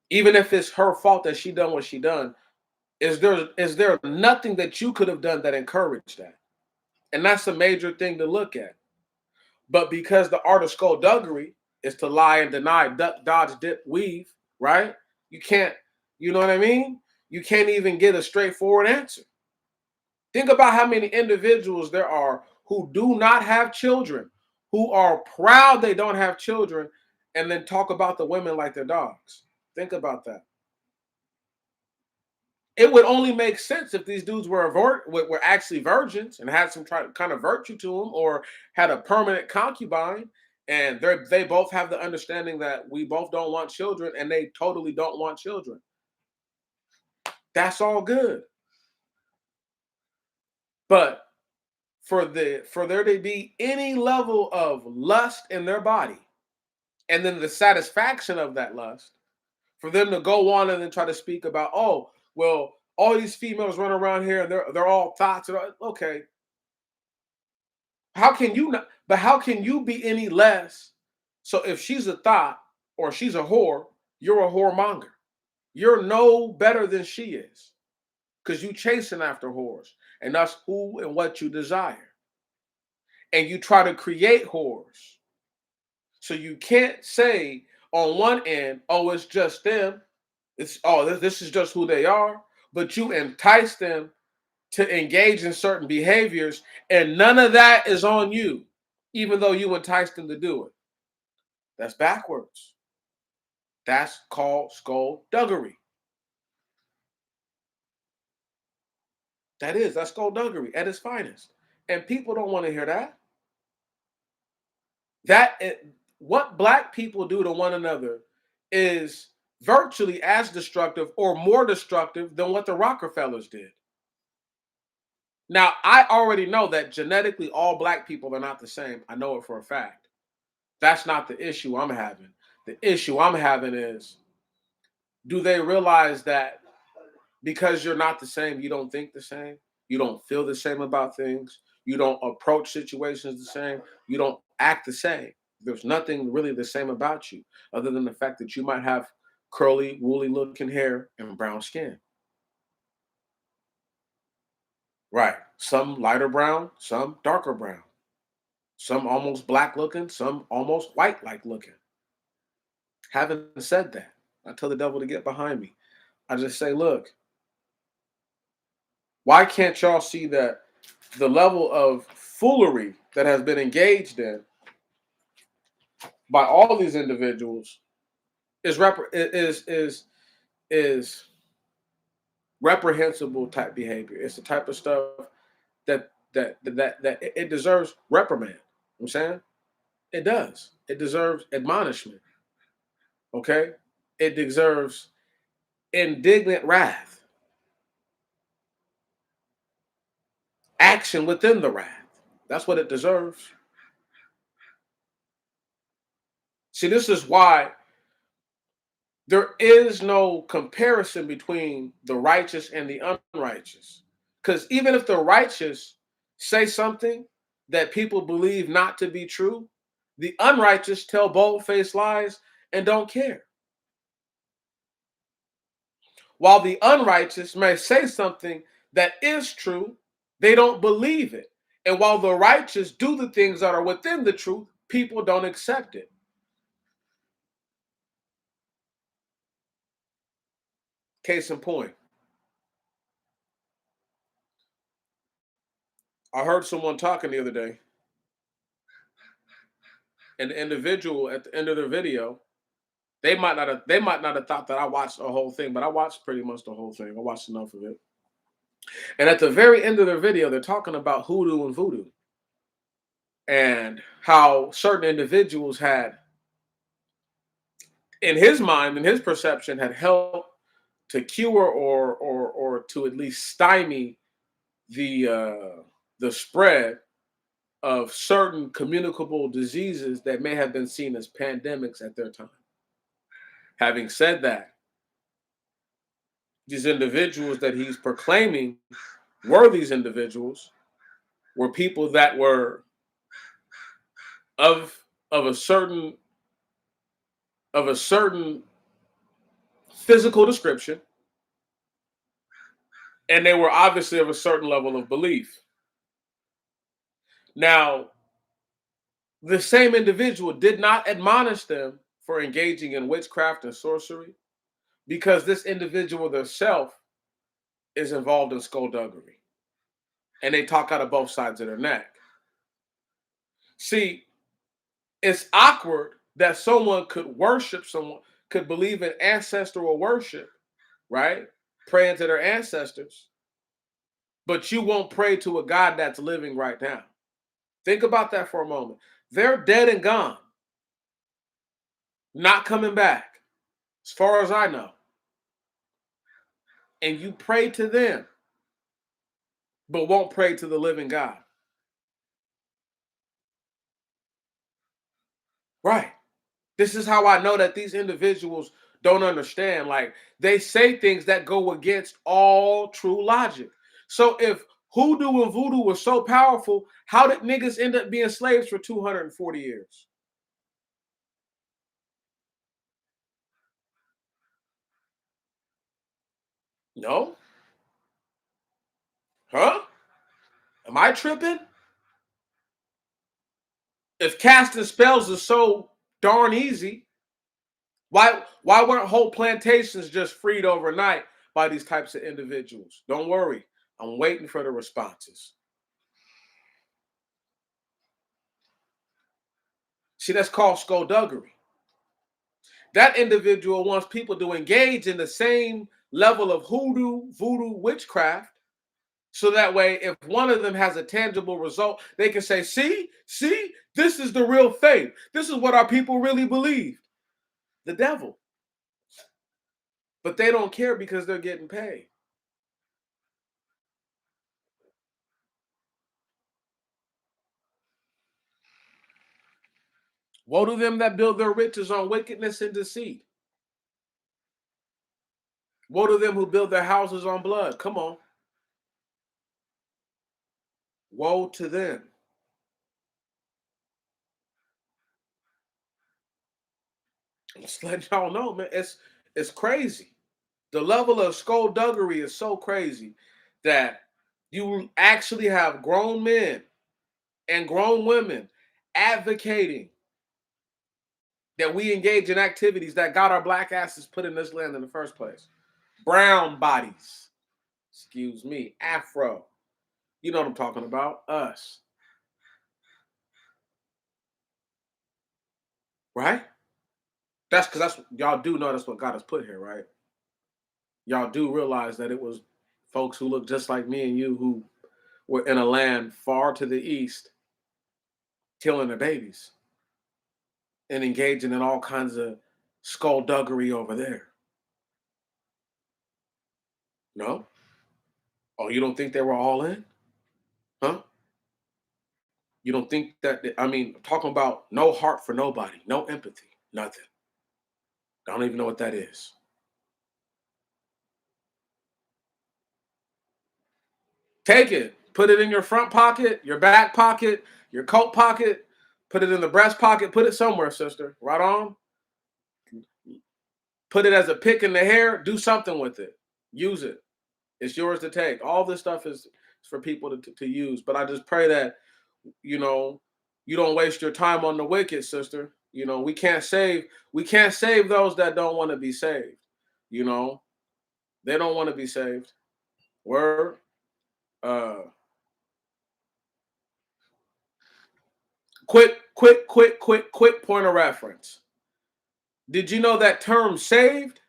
Even if it's her fault that she done what she done, is there nothing that you could have done that encouraged that? And that's a major thing to look at. But because the art of skullduggery is to lie and deny, duck, dodge, dip, weave, right? You can't, you know what I mean? You can't even get a straightforward answer. Think about how many individuals there are who do not have children, who are proud they don't have children, and then talk about the women like they're dogs. Think about that. It would only make sense if these dudes were actually virgins and had some kind of virtue to them, or had a permanent concubine, and they both have the understanding that we both don't want children, and they totally don't want children. That's all good. But for there to be any level of lust in their body, and then the satisfaction of that lust, for them to go on and then try to speak about, oh, well, all these females run around here and they're all thoughts. Okay, how can you not? But how can you be any less? So if she's a thought or she's a whore, you're a whoremonger. You're no better than she is because you chasing after whores, and that's who and what you desire. And you try to create whores. So you can't say on one end, oh, it's just them. It's this is just who they are. But you entice them to engage in certain behaviors, and none of that is on you, even though you enticed them to do it. That's backwards. That's called skullduggery. That's skullduggery at its finest. And people don't want to hear that. What black people do to one another is virtually as destructive or more destructive than what the Rockefellers did. Now, I already know that genetically all black people are not the same. I know it for a fact. That's not the issue I'm having. The issue I'm having is, do they realize that because you're not the same, you don't think the same, you don't feel the same about things, you don't approach situations the same, you don't act the same. There's nothing really the same about you other than the fact that you might have curly, woolly looking hair and brown skin. Right. Some lighter brown, some darker brown, some almost black looking, some almost white like looking. Having said that, I tell the devil to get behind me. I just say, look, why can't y'all see that the level of foolery that has been engaged in by all these individuals is reprehensible type behavior. It's the type of stuff that it deserves reprimand. You know what I'm saying, It does. It deserves admonishment. Okay? It deserves indignant wrath, action within the wrath. That's what it deserves. See, this is why there is no comparison between the righteous and the unrighteous. Because even if the righteous say something that people believe not to be true, the unrighteous tell bold-faced lies and don't care. While the unrighteous may say something that is true, they don't believe it. And while the righteous do the things that are within the truth, people don't accept it. Case in point, I heard someone talking the other day, and the individual at the end of their video, they might not have thought that I watched the whole thing, but I watched pretty much the whole thing. I watched enough of it. And at the very end of their video, they're talking about hoodoo and voodoo and how certain individuals had, in his mind, in his perception, had helped to cure or to at least stymie the spread of certain communicable diseases that may have been seen as pandemics at their time. Having said that, these individuals that he's proclaiming these individuals were people that were of of a certain of a certain physical description, and they were obviously of a certain level of belief. Now, the same individual did not admonish them for engaging in witchcraft and sorcery because this individual themselves is involved in skullduggery, and they talk out of both sides of their neck. See, it's awkward that someone could worship someone, could believe in ancestral worship, right? Praying to their ancestors, but you won't pray to a God that's living right now. Think about that for a moment. They're dead and gone, not coming back, as far as I know. And you pray to them, but won't pray to the living God. Right. This is how I know that these individuals don't understand. Like, they say things that go against all true logic. So if hoodoo and voodoo were so powerful, how did niggas end up being slaves for 240 years? No? Huh? Am I tripping? If casting spells is so darn easy, why weren't whole plantations just freed overnight by these types of individuals? Don't worry. I'm waiting for the responses. See, that's called skullduggery. That individual wants people to engage in the same level of hoodoo, voodoo, witchcraft, so that way, if one of them has a tangible result, they can say, see, this is the real faith. This is what our people really believed. The devil. But they don't care because they're getting paid. Woe to them that build their riches on wickedness and deceit. Woe to them who build their houses on blood. Come on. Woe to them. Just letting y'all know, man. It's crazy. The level of skullduggery is so crazy that you actually have grown men and grown women advocating that we engage in activities that got our black asses put in this land in the first place. Brown bodies, excuse me, Afro. You know what I'm talking about? Us. Right? That's because that's y'all do know that's what got us put here, right? Y'all do realize that it was folks who look just like me and you who were in a land far to the east killing their babies. and engaging in all kinds of skullduggery over there. No? Oh, you don't think they were all in? Huh? You don't think that, I mean, talking about no heart for nobody, no empathy, nothing. I don't even know what that is. Take it, put it in your front pocket, your back pocket, your coat pocket, put it in the breast pocket, put it somewhere, sister. Right on. Put it as a pick in the hair, do something with it. Use it. It's yours to take. All this stuff is for people to use. But I just pray that, you know, you don't waste your time on the wicked, sister. You know, we can't save those that don't want to be saved. You know, they don't want to be saved. Word. Uh quick point of reference. Did you know that term saved?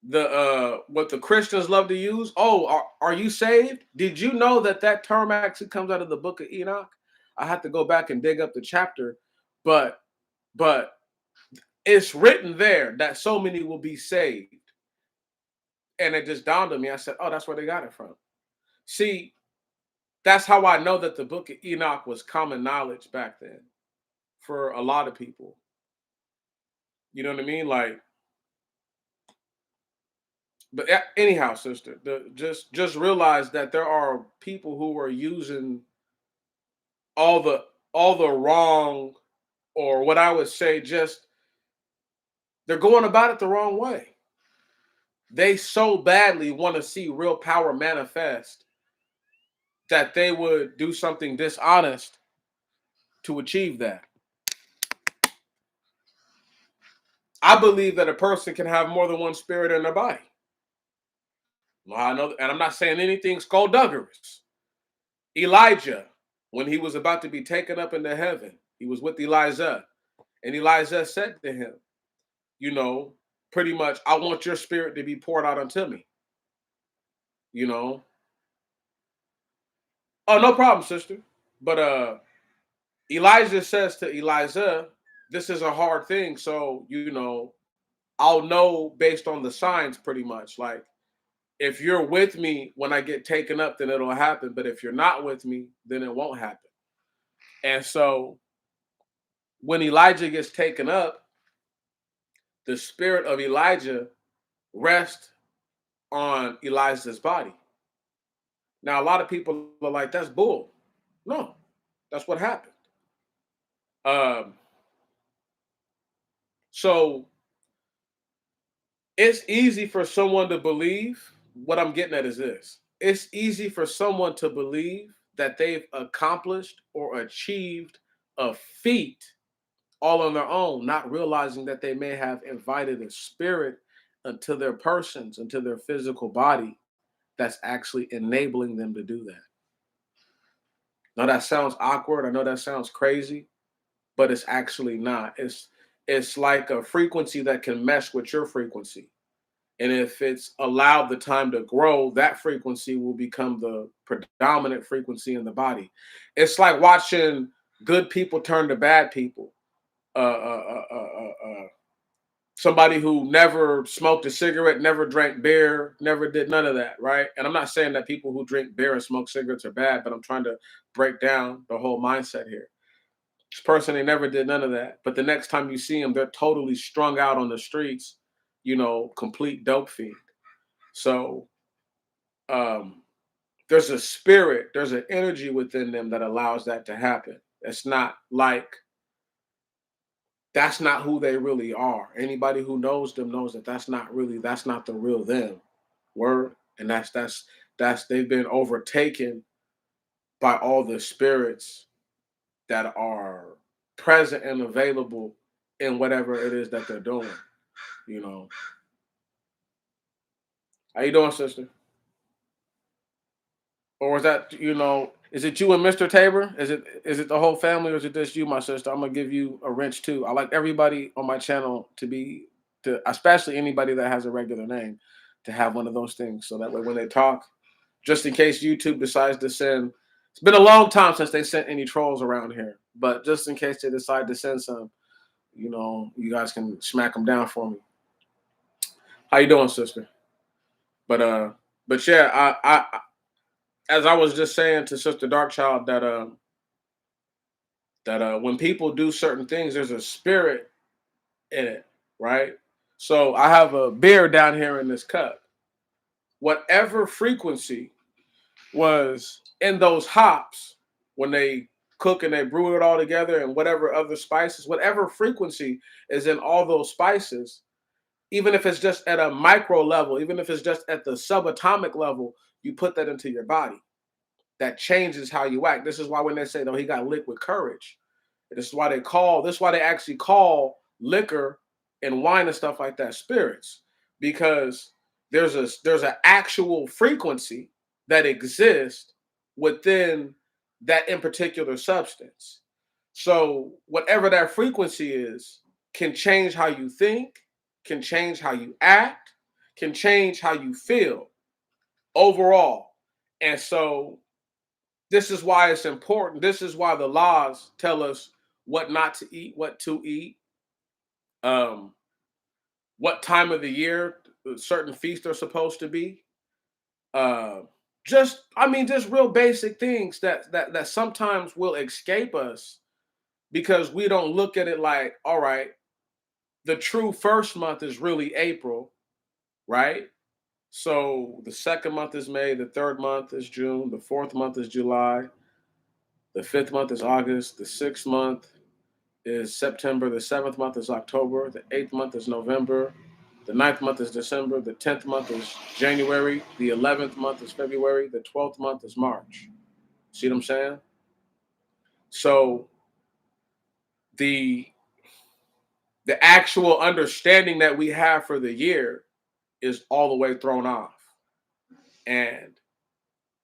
The what the Christians love to use. Oh, are you saved? Did you know that that term actually comes out of the book of Enoch? I have to go back and dig up the chapter, but but it's written there that so many will be saved. And it just dawned on me. I said, oh, that's where they got it from. See, that's how I know that the book of Enoch was common knowledge back then for a lot of people. You know what I mean? Like, but anyhow, sister, just realize that there are people who are using all the all the wrong, or what I would say, just they're going about it the wrong way. They so badly want to see real power manifest that they would do something dishonest to achieve that. I believe that a person can have more than one spirit in their body. Well, I know, and I'm not saying anything skullduggery. Elijah, when he was about to be taken up into heaven, he was with Elijah, and Elijah said to him, you know, pretty much, I want your spirit to be poured out unto me. You know, oh, no problem, sister. But Elijah says to Elijah, this is a hard thing, so you know, I'll know based on the signs, pretty much. Like, if you're with me when I get taken up, then it'll happen. But if you're not with me, then it won't happen. And so when Elijah gets taken up, the spirit of Elijah rests on Elijah's body. Now, a lot of people are like, that's bull. No, that's what happened. Um, so it's easy for someone to believe. What I'm getting at is this: it's easy for someone to believe that they've accomplished or achieved a feat all on their own, not realizing that they may have invited a spirit into their persons, into their physical body, that's actually enabling them to do that. Now that sounds awkward. I know that sounds crazy, but it's actually not. It's like a frequency that can mesh with your frequency. And if it's allowed the time to grow, that frequency will become the predominant frequency in the body. It's like watching good people turn to bad people. Uh, uh, uh, uh, uh, uh, Somebody who never smoked a cigarette, never drank beer, never did none of that, right? And I'm not saying that people who drink beer and smoke cigarettes are bad, but I'm trying to break down the whole mindset here. This person, they never did none of that. But the next time you see them, they're totally strung out on the streets, you know, complete dope fiend. So um, there's a spirit, there's an energy within them that allows that to happen. It's not like that's not who they really are. Anybody who knows them knows that that's not the real them. Word. And that's they've been overtaken by all the spirits that are present and available in whatever it is that they're doing. You know. How you doing, sister? Or is that, you know, is it you and Mr. Tabor? Is it the whole family, or is it just you, my sister? I'm gonna give you a wrench too. I like everybody on my channel to especially anybody that has a regular name, to have one of those things. So that way when they talk, just in case YouTube decides to send, it's been a long time since they sent any trolls around here, but just in case they decide to send some, you guys can smack them down for me. How you doing, sister? But yeah, I as I was just saying to Sister Darkchild that when people do certain things, there's a spirit in it, right? So I have a beer down here in this cup. Whatever frequency was in those hops when they cook and they brew it all together, and whatever other spices, whatever frequency is in all those spices, even if it's just at a micro level, even if it's just at the subatomic level, you put that into your body. That changes how you act. This is why when they say, "No, he got liquid courage," this is why they actually call liquor and wine and stuff like that spirits, because there's an actual frequency that exists within that in particular substance. So whatever that frequency is can change how you think, can change how you act, can change how you feel overall. And so this is why it's important. This is why the laws tell us what not to eat, what to eat, um, what time of the year certain feasts are supposed to be. Uh, just real basic things that sometimes will escape us because we don't look at it like, all right, the true first month is really April, right? So the second month is May, the third month is June, the fourth month is July, the fifth month is August, the sixth month is September, the seventh month is October, the eighth month is November, the ninth month is December, the 10th month is January, the 11th month is February, the 12th month is March. See what I'm saying? So the the actual understanding that we have for the year is all the way thrown off. And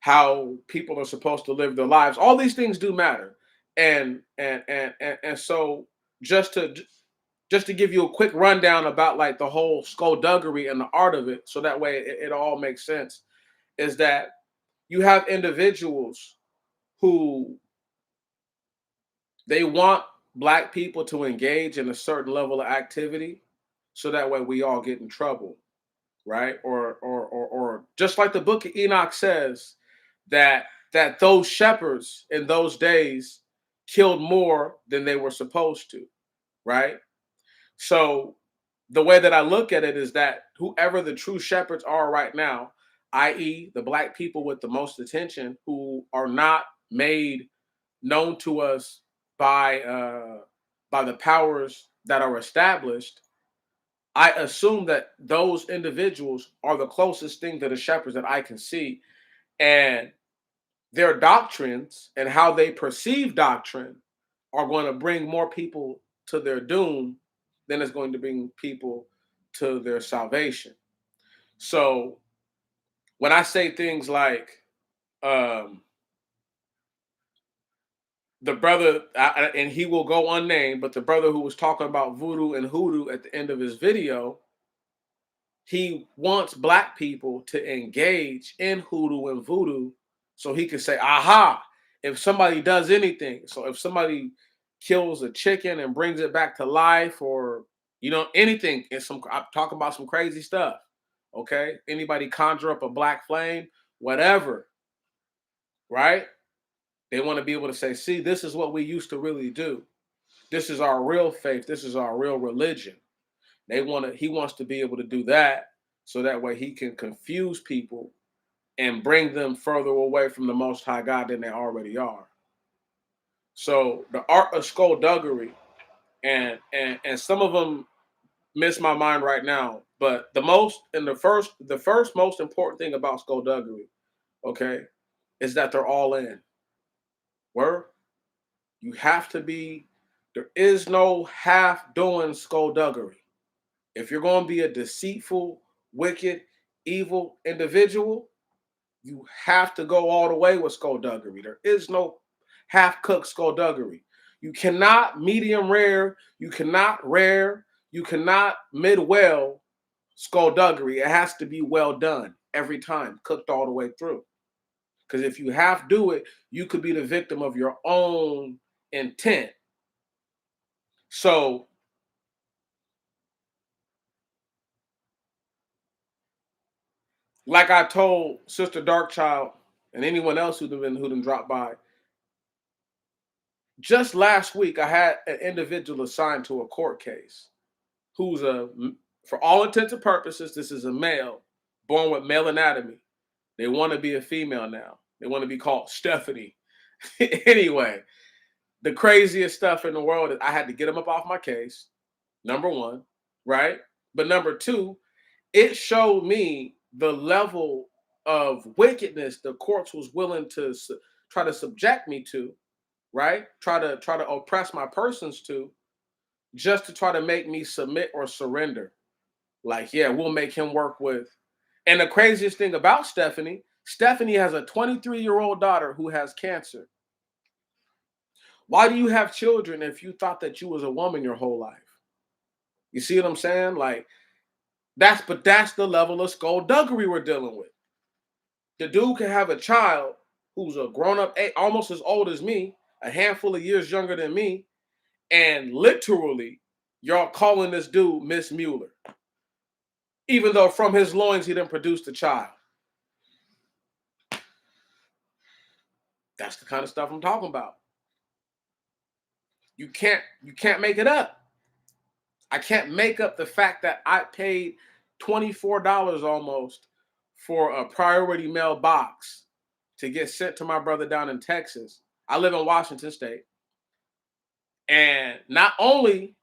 how people are supposed to live their lives, all these things do matter. And so just to just to give you a quick rundown about like the whole skullduggery and the art of it, so that way it all makes sense, is that you have individuals who they want black people to engage in a certain level of activity, so that way we all get in trouble, right? Or just like the book of Enoch says, that those shepherds in those days killed more than they were supposed to, right? So the way that I look at it is that whoever the true shepherds are right now, i.e., the black people with the most attention, who are not made known to us by the powers that are established, I assume that those individuals are the closest thing to the shepherds that I can see, and their doctrines and how they perceive doctrine are going to bring more people to their doom than it's going to bring people to their salvation. So when I say things like um, the brother, and he will go unnamed, but the brother who was talking about voodoo and hoodoo at the end of his video, he wants black people to engage in hoodoo and voodoo so he can say, aha, if somebody does anything, so if somebody kills a chicken and brings it back to life, or anything, I'm talking about some crazy stuff, okay? Anybody conjure up a black flame, whatever, right? They want to be able to say, see, this is what we used to really do. This is our real faith. This is our real religion. He wants to be able to do that so that way he can confuse people and bring them further away from the Most High God than they already are. So the art of skullduggery, and some of them miss my mind right now, but the first most important thing about skullduggery, okay, is that they're all in. Where you have to be, there is no half doing skullduggery. If you're going to be a deceitful, wicked, evil individual, you have to go all the way with skullduggery. There is no half-cooked skullduggery. You cannot medium rare, you cannot rare, you cannot mid-well skullduggery. It has to be well done every time, cooked all the way through. Because if you half do it, you could be the victim of your own intent. So Like I told Sister Darkchild and anyone else who done dropped by, just last week I had an individual assigned to a court case who's for all intents and purposes, this is a male born with male anatomy. They want to be a female now. They want to be called Stephanie. Anyway, the craziest stuff in the world is I had to get him up off my case. Number one, right? But number two, it showed me the level of wickedness the courts was willing to try to subject me to, right? Try to oppress my persons to, just to try to make me submit or surrender. Like, yeah, we'll make him work with. And the craziest thing about Stephanie has a 23-year-old daughter who has cancer. Why do you have children if you thought that you was a woman your whole life? You see what I'm saying? Like, that's the level of skullduggery we're dealing with. The dude can have a child who's a grown-up, almost as old as me, a handful of years younger than me, and literally, y'all calling this dude Miss Mueller. Even though from his loins he done produced a child. That's the kind of stuff I'm talking about. You can't make it up. I can't make up the fact that I paid $24 almost for a priority mail box to get sent to my brother down in Texas. I live in Washington State. And not only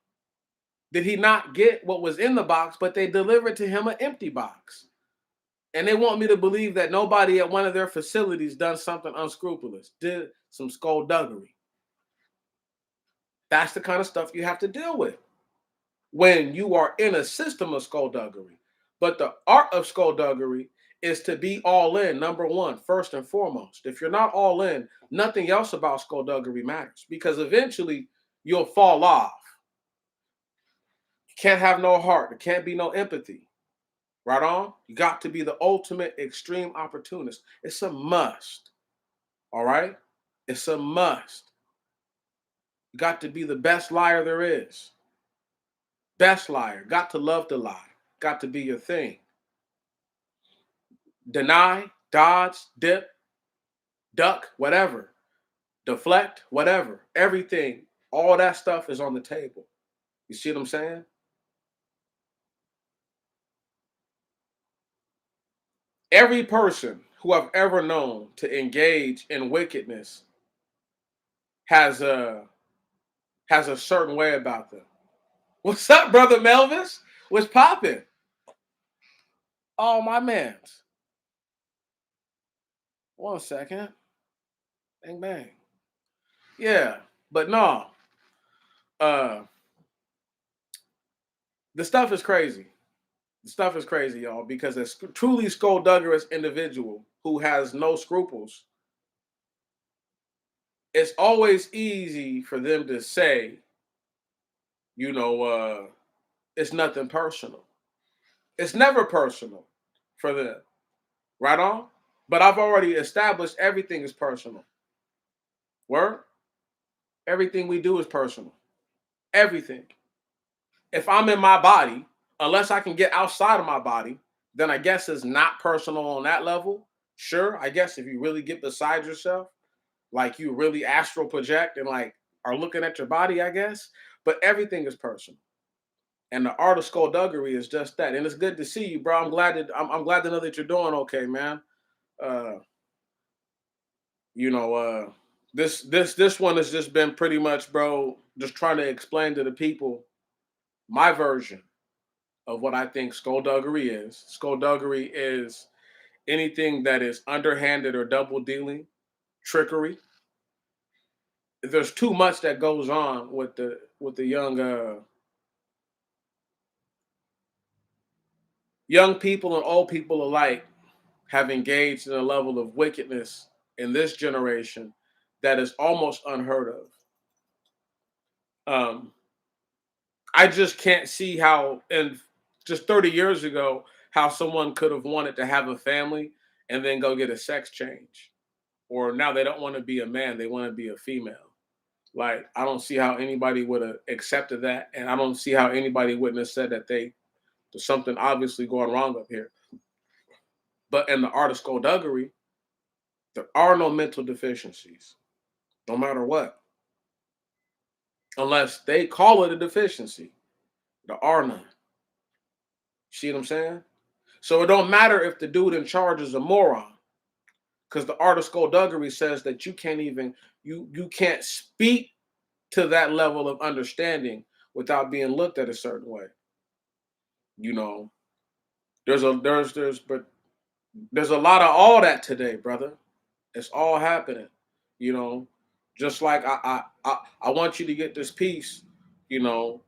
did he not get what was in the box, but they delivered to him an empty box. And they want me to believe that nobody at one of their facilities done something unscrupulous, did some skullduggery. That's the kind of stuff you have to deal with when you are in a system of skullduggery. But the art of skullduggery is to be all in, number one, first and foremost. If you're not all in, nothing else about skullduggery matters, because eventually you'll fall off. You can't have no heart. There can't be no empathy. Right on? You got to be the ultimate extreme opportunist. It's a must. All right? It's a must. You got to be the best liar there is. Best liar. Got to love to lie. Got to be your thing. Deny, dodge, dip, duck, whatever. Deflect, whatever. Everything. All that stuff is on the table. You see what I'm saying? Every person who I've ever known to engage in wickedness has a certain way about them. What's up, brother Melvis? What's popping? Oh, my mans. 1 second. Bang bang. Yeah, but no. Uh, the stuff is crazy. The stuff is crazy, y'all, because a truly skullduggerous individual who has no scruples, it's always easy for them to say, it's nothing personal. It's never personal for them. Right on? But I've already established everything is personal. Word? Everything we do is personal. Everything. If I'm in my body, unless I can get outside of my body, then I guess it's not personal on that level. Sure, I guess if you really get beside yourself, like you really astral project and like are looking at your body, I guess. But everything is personal. And the art of skullduggery is just that. And it's good to see you, bro. I'm glad to know that you're doing okay, man. Uh, you know, this one has just been pretty much, bro, just trying to explain to the people my version of what I think skullduggery is. Skullduggery is anything that is underhanded or double dealing, trickery. There's too much that goes on with the young people and old people alike have engaged in a level of wickedness in this generation that is almost unheard of. I just can't see how, and just 30 years ago, how someone could have wanted to have a family and then go get a sex change. Or now they don't want to be a man, they want to be a female. Like, I don't see how anybody would have accepted that. And I don't see how anybody wouldn't have said that there's something obviously going wrong up here. But in the art of skullduggery, there are no mental deficiencies, no matter what, unless they call it a deficiency. There are none. See what I'm saying? So it don't matter if the dude in charge is a moron, because the art of skullduggery says that you can't even you can't speak to that level of understanding without being looked at a certain way. You know, but there's a lot of all that today, brother. It's all happening. You know, just like I want you to get this piece. You know,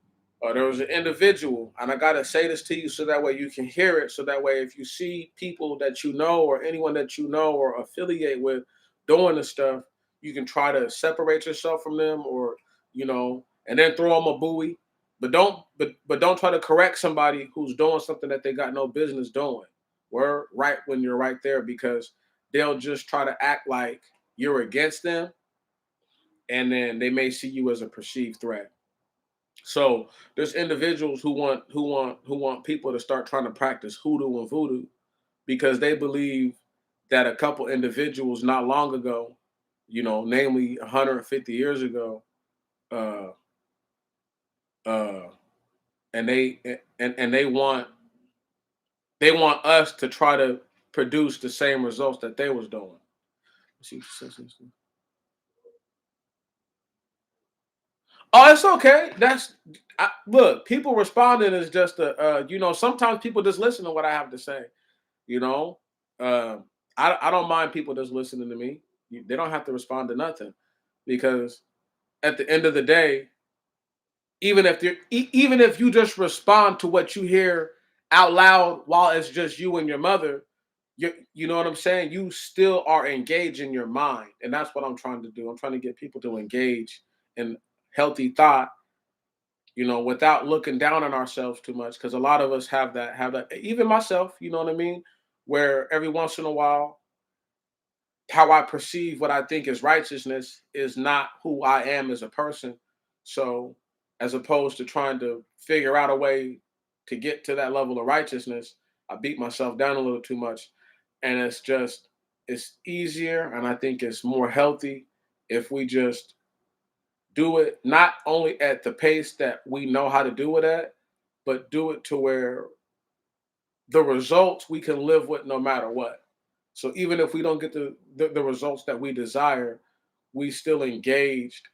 there was an individual, and I gotta say this to you so that way you can hear it. So that way, if you see people that you know or anyone that you know or affiliate with doing the stuff, you can try to separate yourself from them, or and then throw them a buoy. But don't try to correct somebody who's doing something that they got no business doing. We're right when you're right there, because they'll just try to act like you're against them, and then they may see you as a perceived threat. So there's individuals who want people to start trying to practice hoodoo and voodoo, because they believe that a couple individuals not long ago, namely 150 years ago, uh, uh, and they want us to try to produce the same results that they was doing. See, oh, it's okay. Look. People responding is just sometimes people just listen to what I have to say. You know, uh, I don't mind people just listening to me. They don't have to respond to nothing, because at the end of the day, even if you just respond to what you hear out loud while it's just you and your mother, you know what I'm saying? You still are engaged in your mind, and that's what I'm trying to do. I'm trying to get people to engage in healthy thought, without looking down on ourselves too much. Because a lot of us have that, even myself, you know what I mean? Where every once in a while, how I perceive what I think is righteousness is not who I am as a person. So, as opposed to trying to figure out a way to get to that level of righteousness, I beat myself down a little too much. And it's easier, and I think it's more healthy if we just do it not only at the pace that we know how to do it at, but do it to where the results we can live with no matter what. So even if we don't get the results that we desire, we still engaged,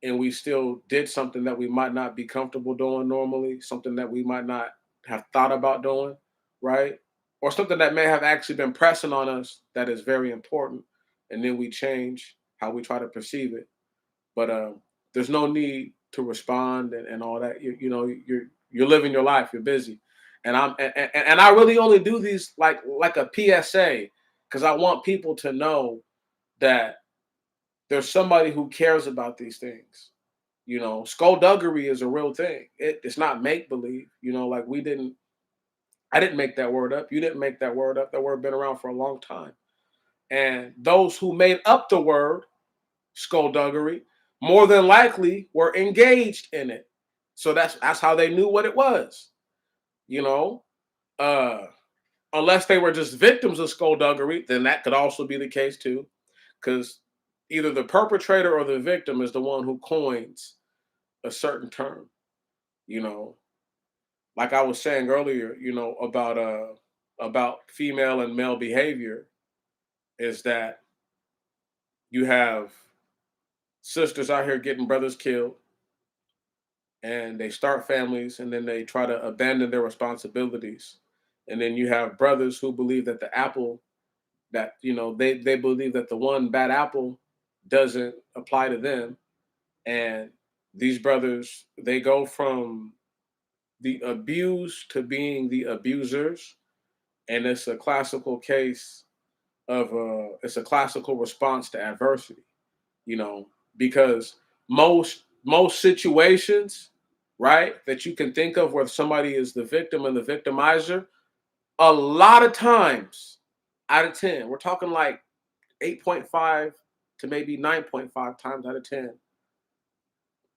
and we still did something that we might not be comfortable doing normally, something that we might not have thought about doing, right? Or something that may have actually been pressing on us that is very important. And then we change how we try to perceive it. But there's no need to respond and all that. You're living your life. You're busy, and I really only do these like a PSA, because I want people to know that there's somebody who cares about these things. Skullduggery is a real thing. It's not make believe. Like I didn't make that word up. You didn't make that word up. That word been around for a long time. And those who made up the word skullduggery more than likely were engaged in it. So that's how they knew what it was. You know, uh, unless they were just victims of skullduggery, then that could also be the case too, because either the perpetrator or the victim is the one who coins a certain term. You know, like I was saying earlier, about female and male behavior, is that you have sisters out here getting brothers killed, and they start families, and then they try to abandon their responsibilities. And then you have brothers who believe that the apple, that they believe that the one bad apple doesn't apply to them. And these brothers, they go from the abused to being the abusers. And it's a classical response to adversity, you know, because most situations, right, that you can think of where somebody is the victim and the victimizer, a lot of times out of 10, we're talking like 8.5 to maybe 9.5 times out of 10,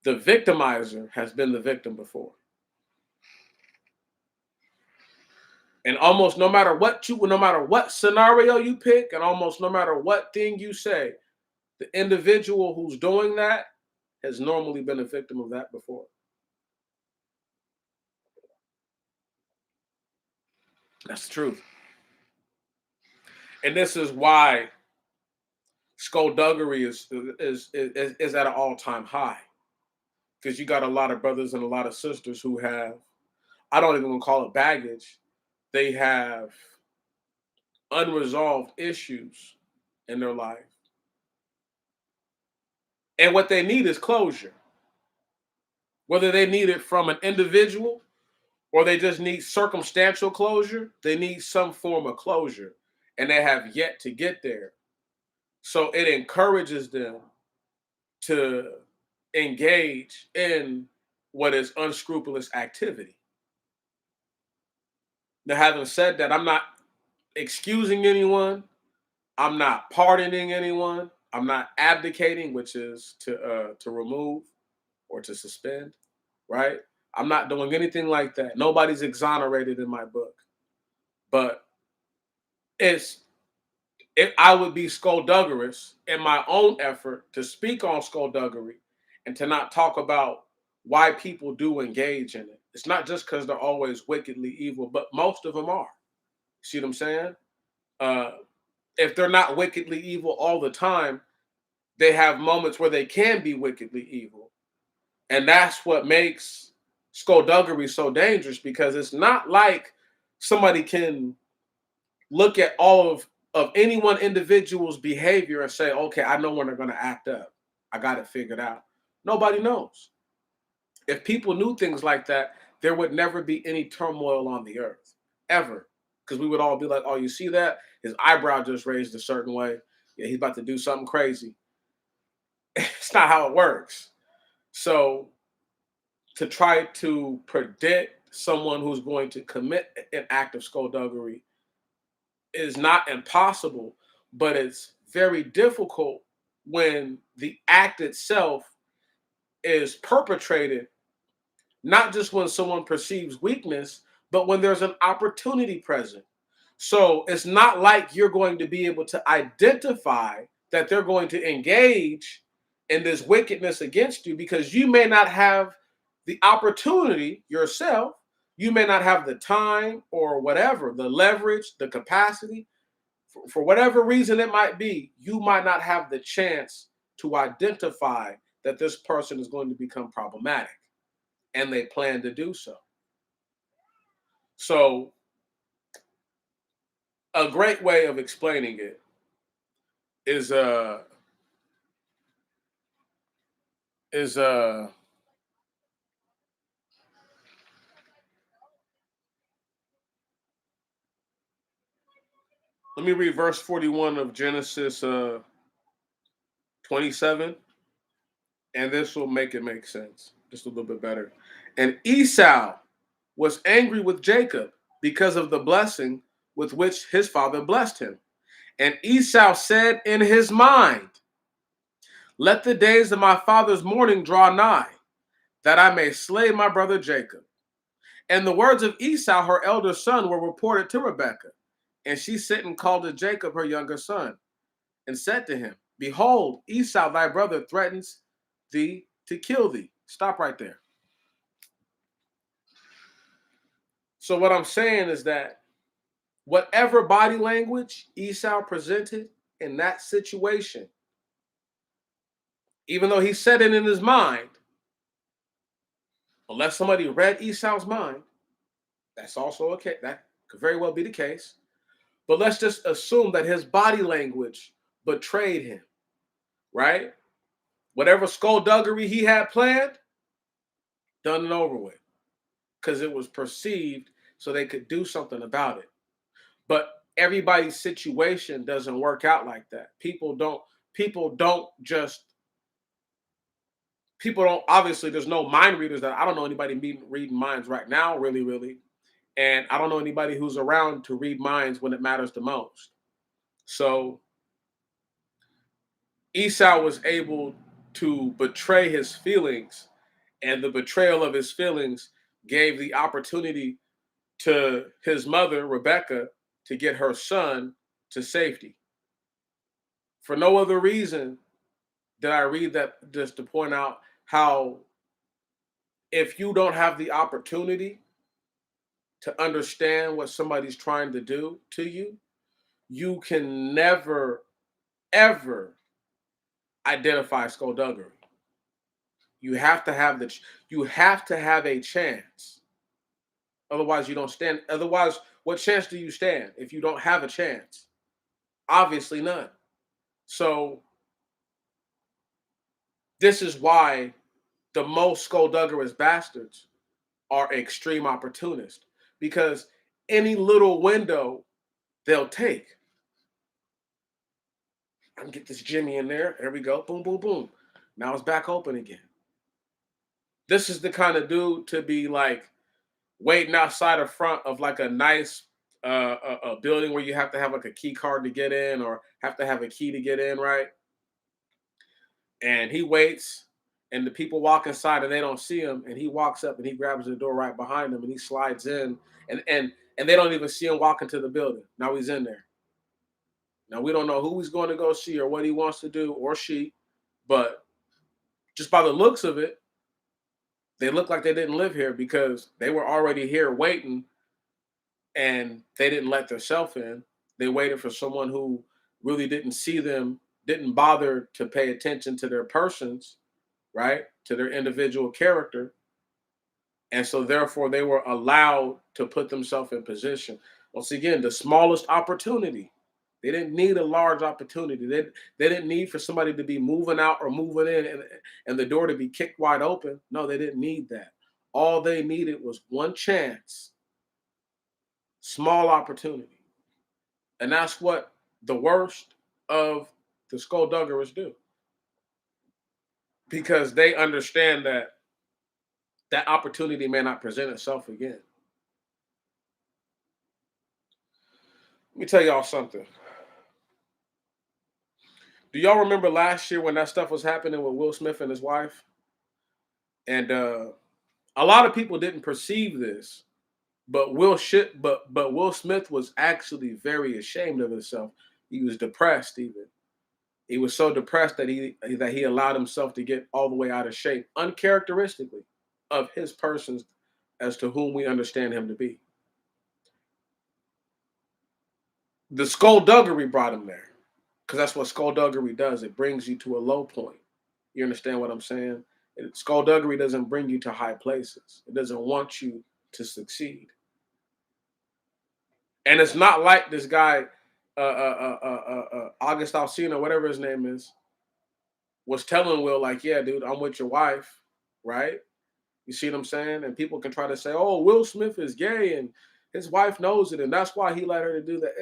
the victimizer has been the victim before. And almost no matter what scenario you pick, and almost no matter what thing you say, the individual who's doing that has normally been a victim of that before. That's the truth. And this is why skullduggery is at an all-time high. Because you got a lot of brothers and a lot of sisters who have, I don't even want to call it baggage, they have unresolved issues in their life. And what they need is closure. Whether they need it from an individual or they just need circumstantial closure, they need some form of closure. And they have yet to get there. So it encourages them to engage in what is unscrupulous activity. Now, having said that, I'm not excusing anyone. I'm not pardoning anyone. I'm not abdicating, which is to remove or to suspend, right? I'm not doing anything like that. Nobody's exonerated in my book. But it's if I would be skullduggerous in my own effort to speak on skullduggery and to not talk about why people do engage in it. It's not just because they're always wickedly evil, but most of them are. See what I'm saying? Uh, if they're not wickedly evil all the time, they have moments where they can be wickedly evil. And that's what makes skullduggery so dangerous, because it's not like somebody can look at all of any one individual's behavior and say, okay, I know when they're going to act up. I got it figured out. Nobody knows. If people knew things like that, there would never be any turmoil on the earth, ever. Because we would all be like, oh, you see that? His eyebrow just raised a certain way. Yeah, he's about to do something crazy. It's not how it works. So to try to predict someone who's going to commit an act of skullduggery is not impossible, but it's very difficult when the act itself is perpetrated, not just when someone perceives weakness, but when there's an opportunity present. So it's not like you're going to be able to identify that they're going to engage in this wickedness against you, because you may not have the opportunity yourself. You may not have the time or whatever, the leverage, the capacity. For whatever reason it might be, you might not have the chance to identify that this person is going to become problematic, and they plan to do so. So a great way of explaining it is is let me read verse 41 of Genesis 27, and this will make it make sense just a little bit better. And Esau was angry with Jacob because of the blessing with which his father blessed him. And Esau said in his mind, let the days of my father's mourning draw nigh, that I may slay my brother Jacob. And the words of Esau, her elder son, were reported to Rebekah. And she sent and called to Jacob, her younger son, and said to him, behold, Esau, thy brother, threatens thee to kill thee. Stop right there. So what I'm saying is that whatever body language Esau presented in that situation, even though he said it in his mind, unless somebody read Esau's mind, that's also okay. That could very well be the case. But let's just assume that his body language betrayed him, right? Whatever skullduggery he had planned, done and over with, because it was perceived so they could do something about it. But everybody's situation doesn't work out like that. People don't obviously, there's no mind readers. That I don't know anybody reading minds right now, really. And I don't know anybody who's around to read minds when it matters the most. So Esau was able to betray his feelings, and the betrayal of his feelings gave the opportunity to his mother, Rebecca, to get her son to safety. For no other reason did I read that just to point out how if you don't have the opportunity to understand what somebody's trying to do to you, you can never, ever identify skullduggery. You have to have you have to have a chance. Otherwise, you don't stand. Otherwise, what chance do you stand if you don't have a chance? Obviously, none. So this is why the most skullduggerous bastards are extreme opportunists, because any little window they'll take. I can get this Jimmy in there. There we go. Boom, boom, boom. Now it's back open again. This is the kind of dude to be like waiting outside the front of like a nice a building where you have to have like a key card to get in or have to have a key to get in, right? And he waits, and the people walk inside and they don't see him, and he walks up and he grabs the door right behind him and he slides in, and they don't even see him walk into the building. Now he's in there. Now we don't know who he's going to go see or what he wants to do, or she, but just by the looks of it, they look like they didn't live here because they were already here waiting, and they didn't let themselves in. They waited for someone who really didn't see them, didn't bother to pay attention to their persons, right? To their individual character. And so therefore they were allowed to put themselves in position. Once again, the smallest opportunity. They didn't need a large opportunity. They didn't need for somebody to be moving out or moving in and the door to be kicked wide open. No, they didn't need that. All they needed was one chance, small opportunity. And that's what the worst of the skullduggerers do. Because they understand that that opportunity may not present itself again. Let me tell y'all something. Do y'all remember last year when that stuff was happening with Will Smith and his wife? And a lot of people didn't perceive this, but Will Smith was actually very ashamed of himself. He was depressed even. He was so depressed that he allowed himself to get all the way out of shape, uncharacteristically of his persons as to whom we understand him to be. The skullduggery brought him there, because that's what skullduggery does. It brings you to a low point. You understand what I'm saying? Skullduggery doesn't bring you to high places. It doesn't want you to succeed. And it's not like this guy, August Alsina, whatever his name is, was telling Will, like, yeah, dude, I'm with your wife, right? You see what I'm saying? And people can try to say, oh, Will Smith is gay and his wife knows it, and that's why he let her to do that.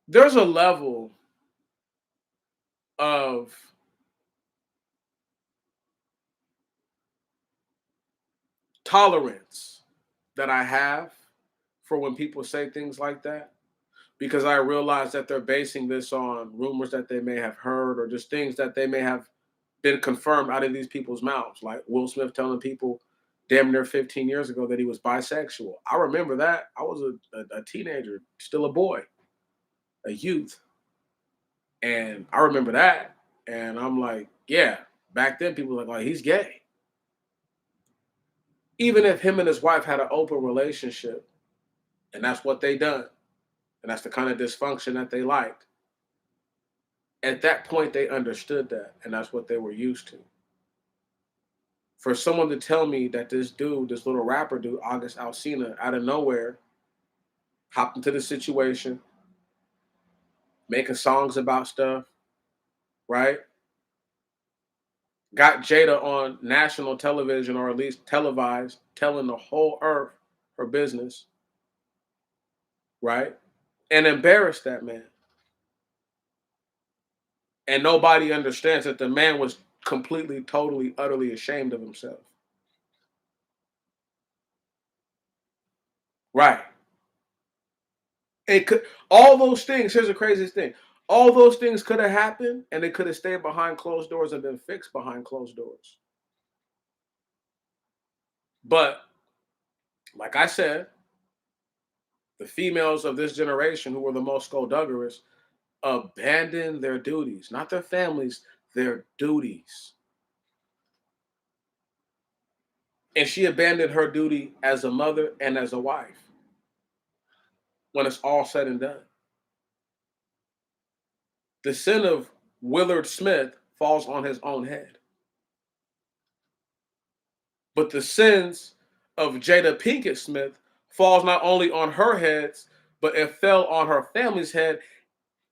There's a level of tolerance that I have for when people say things like that, because I realize that they're basing this on rumors that they may have heard or just things that they may have been confirmed out of these people's mouths, like Will Smith telling people damn near 15 years ago that he was bisexual. I remember that. I was a teenager, still a boy, a youth. And I remember that. And I'm like, yeah, back then people were like, he's gay. Even if him and his wife had an open relationship, and that's what they done, and that's the kind of dysfunction that they liked, at that point they understood that, and that's what they were used to. For someone to tell me that this dude, this little rapper dude, August Alsina, out of nowhere, hopped into the situation, making songs about stuff, right? Got Jada on national television, or at least televised, telling the whole earth her business, right? And embarrassed that man. And nobody understands that the man was completely, totally, utterly ashamed of himself. Right. It could, all those things, here's the craziest thing. All those things could have happened, and they could have stayed behind closed doors and been fixed behind closed doors. But like I said, the females of this generation who were the most skullduggerous abandoned their duties, not their families, their duties. And she abandoned her duty as a mother and as a wife when it's all said and done. The sin of Willard Smith falls on his own head. But the sins of Jada Pinkett Smith falls not only on her heads, but it fell on her family's head,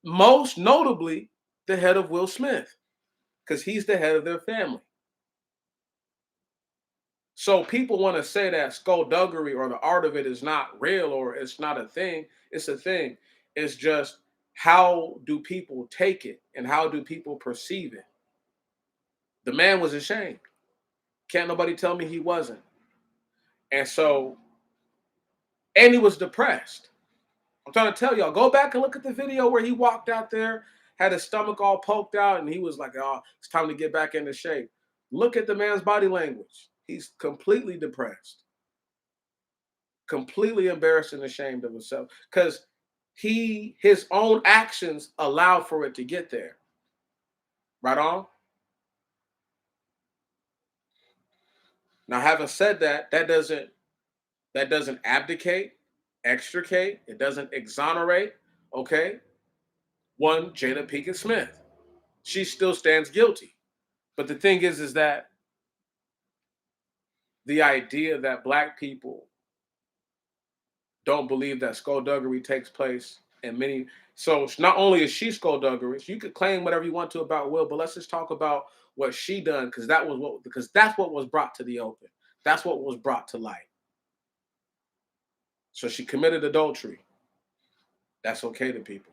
most notably the head of Will Smith, because he's the head of their family. So people want to say that skullduggery or the art of it is not real or it's not a thing. It's a thing. It's just how do people take it and how do people perceive it? The man was ashamed. Can't nobody tell me he wasn't. And so, and he was depressed. I'm trying to tell y'all, go back and look at the video where he walked out there, had his stomach all poked out, and he was like, oh, it's time to get back into shape. Look at the man's body language. He's completely depressed, completely embarrassed and ashamed of himself because his own actions allowed for it to get there. Right on? Now, having said that, that doesn't abdicate, extricate, it doesn't exonerate, okay? One, Jada Pinkett Smith. She still stands guilty. But the thing is that the idea that black people don't believe that skullduggery takes place in many. So not only is she skullduggery, you could claim whatever you want to about Will, but let's just talk about what she done because that's what was brought to the open. That's what was brought to light. So she committed adultery. That's okay to people.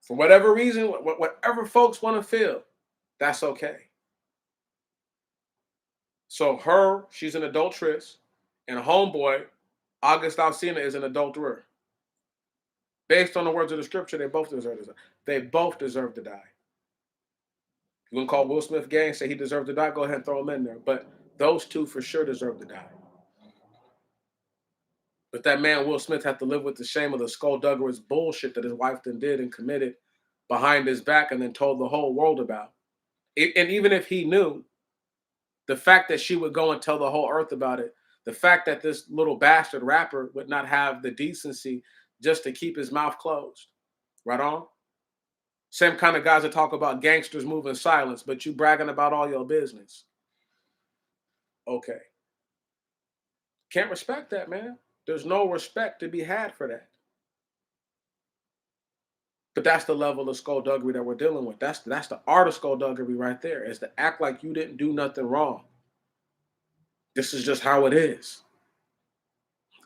For whatever reason, whatever folks want to feel, that's okay. So she's an adulteress, and a homeboy, August Alsina, is an adulterer. Based on the words of the scripture, they both deserve to die. They both deserve to die. You want to call Will Smith gay and say he deserved to die? Go ahead and throw him in there. But those two for sure deserve to die. But that man, Will Smith, had to live with the shame of the skullduggerous bullshit that his wife then did and committed behind his back and then told the whole world about. And even if he knew, the fact that she would go and tell the whole earth about it, the fact that this little bastard rapper would not have the decency just to keep his mouth closed. Right on? Same kind of guys that talk about gangsters move in silence, but you bragging about all your business. Okay. Can't respect that, man. There's no respect to be had for that. But that's the level of skullduggery that we're dealing with. That's the art of skullduggery right there, is to act like you didn't do nothing wrong. This is just how it is.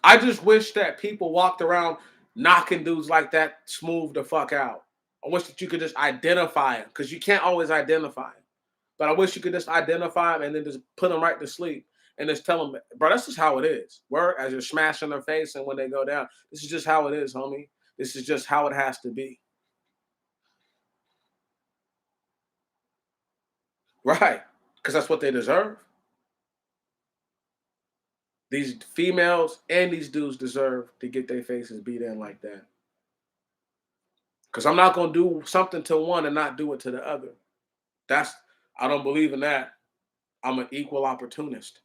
I just wish that people walked around knocking dudes like that smooth the fuck out. I wish that you could just identify them because you can't always identify them. But I wish you could just identify them and then just put them right to sleep and just tell them, bro, that's just how it is. Word, as you're smashing their face and when they go down, this is just how it is, homie. This is just how it has to be. Right. Because that's what they deserve. These females and these dudes deserve to get their faces beat in like that. Because I'm not going to do something to one and not do it to the other. I don't believe in that. I'm an equal opportunist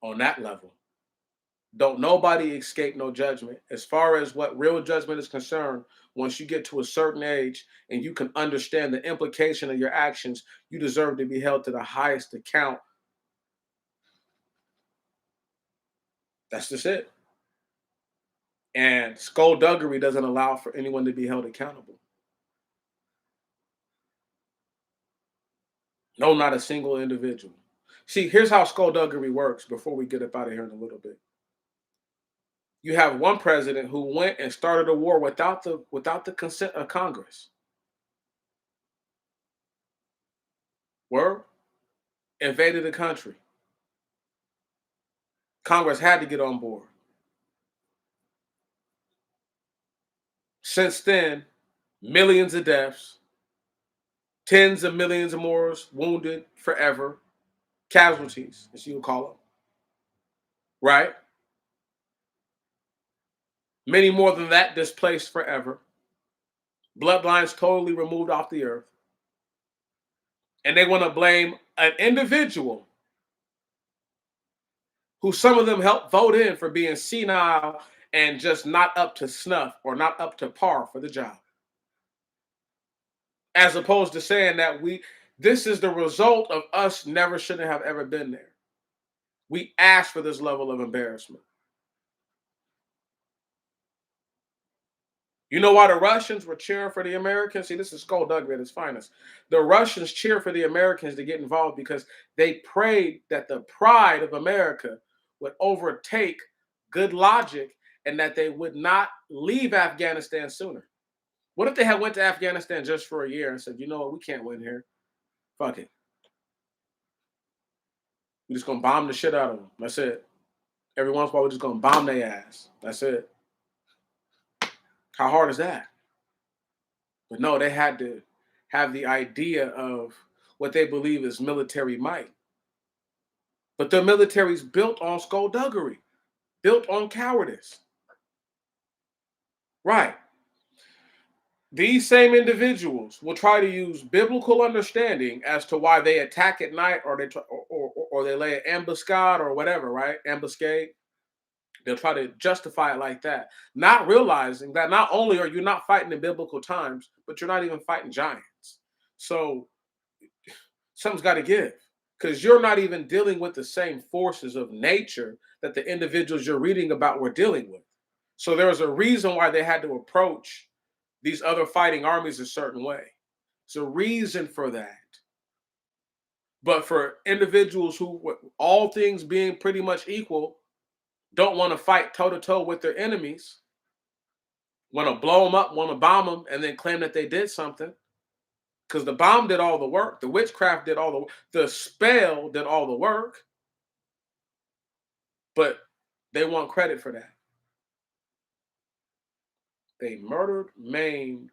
on that level. Don't nobody escape no judgment. As far as what real judgment is concerned, once you get to a certain age and you can understand the implication of your actions, you deserve to be held to the highest account. That's just it. And skullduggery doesn't allow for anyone to be held accountable. No, not a single individual. See, here's how skullduggery works before we get up out of here in a little bit. You have one president who went and started a war without the consent of Congress. Word? Invaded the country. Congress had to get on board. Since then, millions of deaths, tens of millions of more wounded forever, casualties, as you would call them. right? Many more than that displaced forever. Bloodlines totally removed off the earth. And they want to blame an individual who some of them helped vote in for being senile and just not up to snuff or not up to par for the job. As opposed to saying that this is the result of us never shouldn't have ever been there. We asked for this level of embarrassment. You know why the Russians were cheering for the Americans? See, this is skullduggery at its finest. The Russians cheered for the Americans to get involved because they prayed that the pride of America would overtake good logic and that they would not leave Afghanistan sooner. What if they had went to Afghanistan just for a year and said, you know what, we can't win here. Fuck it. We're just going to bomb the shit out of them. That's it. Every once in a while, we're just going to bomb their ass. That's it. How hard is that? But no, they had to have the idea of what they believe is military might. But the military is built on skullduggery, built on cowardice. Right. These same individuals will try to use biblical understanding as to why they attack at night or they lay an ambuscade or whatever, right? Ambuscade. They'll try to justify it like that, not realizing that not only are you not fighting in biblical times, but you're not even fighting giants. So something's got to give because you're not even dealing with the same forces of nature that the individuals you're reading about were dealing with. So there was a reason why they had to approach these other fighting armies a certain way. There's a reason for that. But for individuals who, all things being pretty much equal, don't want to fight toe-to-toe with their enemies, want to blow them up, want to bomb them, and then claim that they did something. Because the bomb did all the work. The witchcraft did all the work. The spell did all the work. But they want credit for that. They murdered, maimed,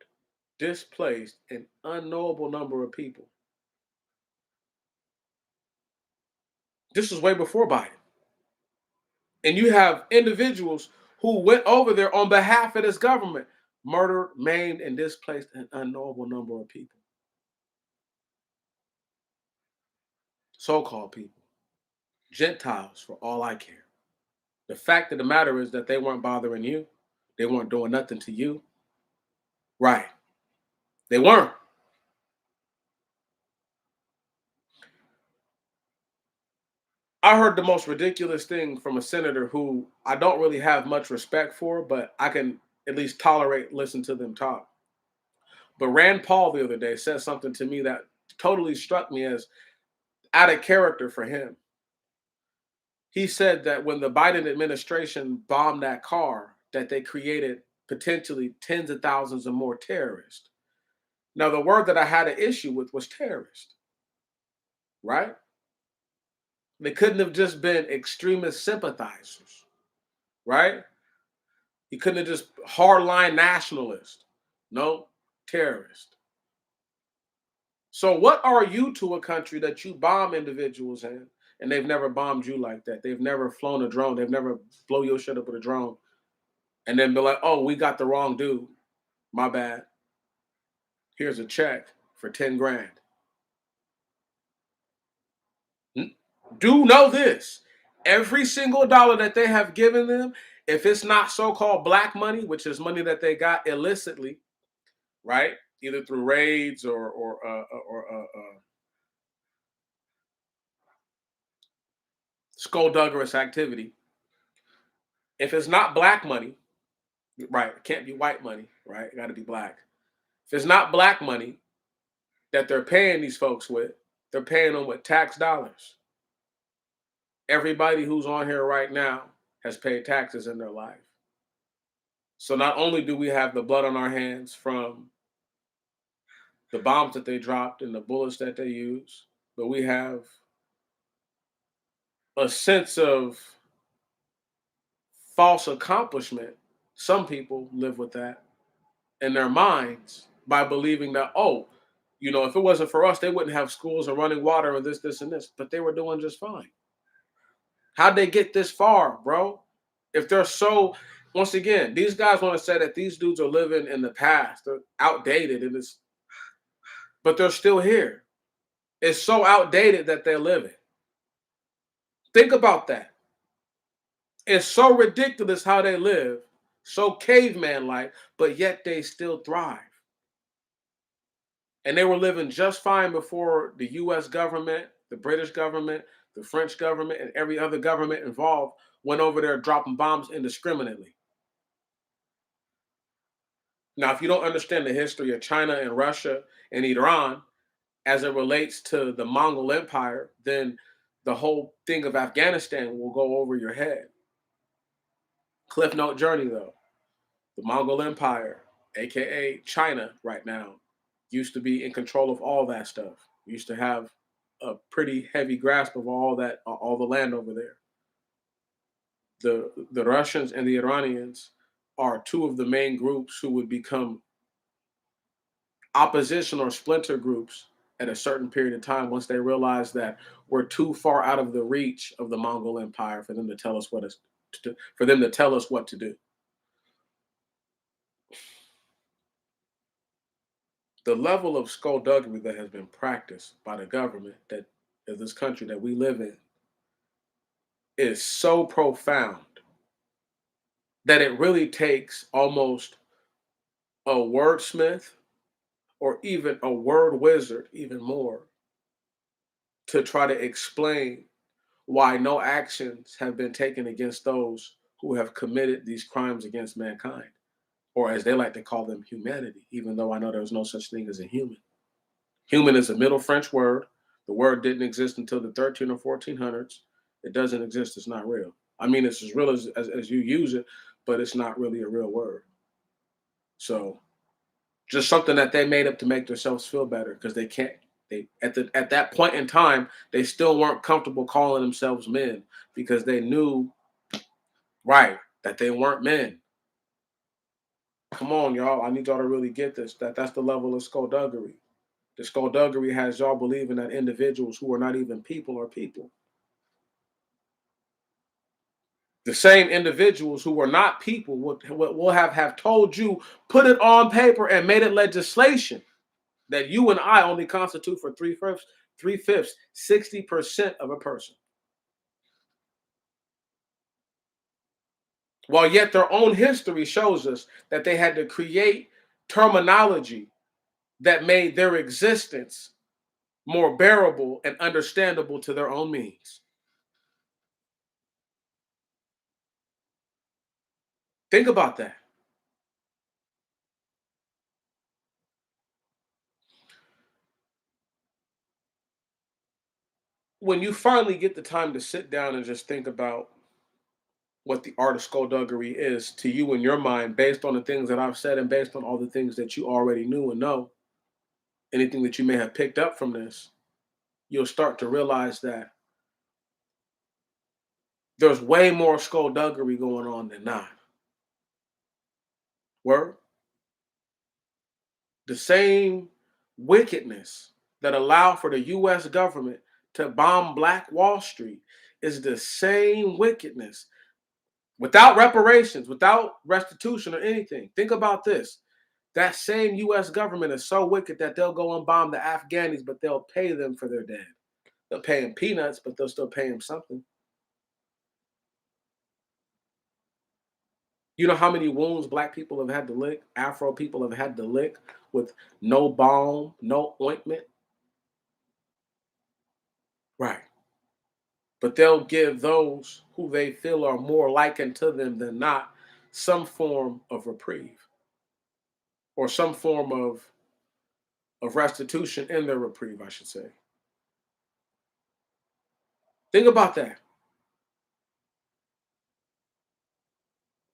displaced an unknowable number of people. This was way before Biden. And you have individuals who went over there on behalf of this government, murdered, maimed, and displaced an unknowable number of people. So-called people. Gentiles, for all I care. The fact of the matter is that they weren't bothering you. They weren't doing nothing to you. Right. They weren't. I heard the most ridiculous thing from a senator who I don't really have much respect for, but I can at least tolerate, listen to them talk. But Rand Paul the other day said something to me that totally struck me as out of character for him. He said that when the Biden administration bombed that car, that they created potentially tens of thousands of more terrorists. Now, the word that I had an issue with was terrorist, right? They couldn't have just been extremist sympathizers, right? He couldn't have just hardline nationalist. No, terrorist. So what are you to a country that you bomb individuals in and they've never bombed you like that? They've never flown a drone. They've never blow your shit up with a drone and then be like, oh, we got the wrong dude. My bad. Here's a check for 10 grand. Do know this. Every single dollar that they have given them, if it's not so-called black money, which is money that they got illicitly, right? Either through raids or skullduggerous activity. If it's not black money, right? It can't be white money, right? It got to be black. If it's not black money that they're paying these folks with, they're paying them with tax dollars. Everybody who's on here right now has paid taxes in their life. So not only do we have the blood on our hands from the bombs that they dropped and the bullets that they use, but we have a sense of false accomplishment. Some people live with that in their minds by believing that, oh, you know, if it wasn't for us, they wouldn't have schools and running water and this, and this. But they were doing just fine. How'd they get this far, bro? If they're so, once again, these guys want to say that these dudes are living in the past, they're outdated, but they're still here. It's so outdated that they're living. Think about that. It's so ridiculous how they live, so caveman-like, but yet they still thrive. And they were living just fine before the US government, the British government, the French government, and every other government involved went over there dropping bombs indiscriminately. Now, if you don't understand the history of China and Russia and Iran as it relates to the Mongol Empire, then the whole thing of Afghanistan will go over your head. Cliff Note Journey, though. The Mongol Empire, aka China right now, used to be in control of all that stuff. Used to have a pretty heavy grasp of all the land over there. The Russians and the Iranians are two of the main groups who would become opposition or splinter groups at a certain period of time once they realize that we're too far out of the reach of the Mongol Empire for them to tell us what to do. The level of skullduggery that has been practiced by the government that of this country that we live in is so profound that it really takes almost a wordsmith or even a word wizard, even more, to try to explain why no actions have been taken against those who have committed these crimes against mankind, or as they like to call them, humanity, even though I know there's no such thing as a human. Human is a Middle French word. The word didn't exist until the 13 or 1400s. It doesn't exist. It's not real. I mean, it's as real as you use it, but it's not really a real word. So just something that they made up to make themselves feel better because they can't. They at that point in time, they still weren't comfortable calling themselves men because they knew, right, that they weren't men. Come on, y'all. I need y'all to really get this. That's the level of skullduggery. The skullduggery has y'all believing that individuals who are not even people are people. The same individuals who are not people will have told you, put it on paper and made it legislation that you and I only constitute for three-fifths, 60% of a person. While yet their own history shows us that they had to create terminology that made their existence more bearable and understandable to their own means. Think about that. When you finally get the time to sit down and just think about what the art of skullduggery is to you in your mind, based on the things that I've said and based on all the things that you already knew and know, anything that you may have picked up from this, you'll start to realize that there's way more skullduggery going on than not. Word? The same wickedness that allowed for the US government to bomb Black Wall Street is the same wickedness without reparations, without restitution or anything. Think about this. That same US government is so wicked that they'll go and bomb the Afghanis, but they'll pay them for their dead. They'll pay them peanuts, but they'll still pay them something. You know how many wounds Black people have had to lick, Afro people have had to lick with no balm, no ointment? Right. But they'll give those who they feel are more likened to them than not some form of reprieve or some form of restitution in their reprieve, I should say. Think about that.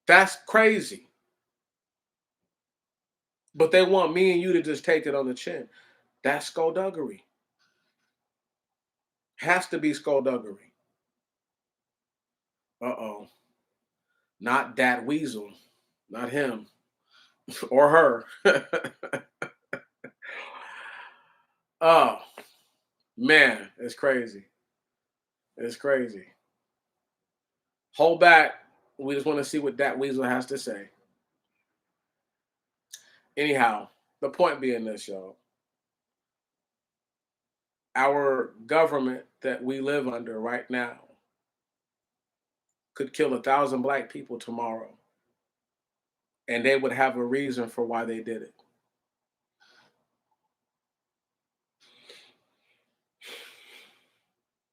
That's crazy. But they want me and you to just take it on the chin. That's skullduggery. Has to be skullduggery. Uh-oh. Not that weasel. Not him. Or her. Oh, man. It's crazy. It's crazy. Hold back. We just want to see what that weasel has to say. Anyhow, the point being this, y'all. Our government that we live under right now could kill 1,000 black people tomorrow, and they would have a reason for why they did it.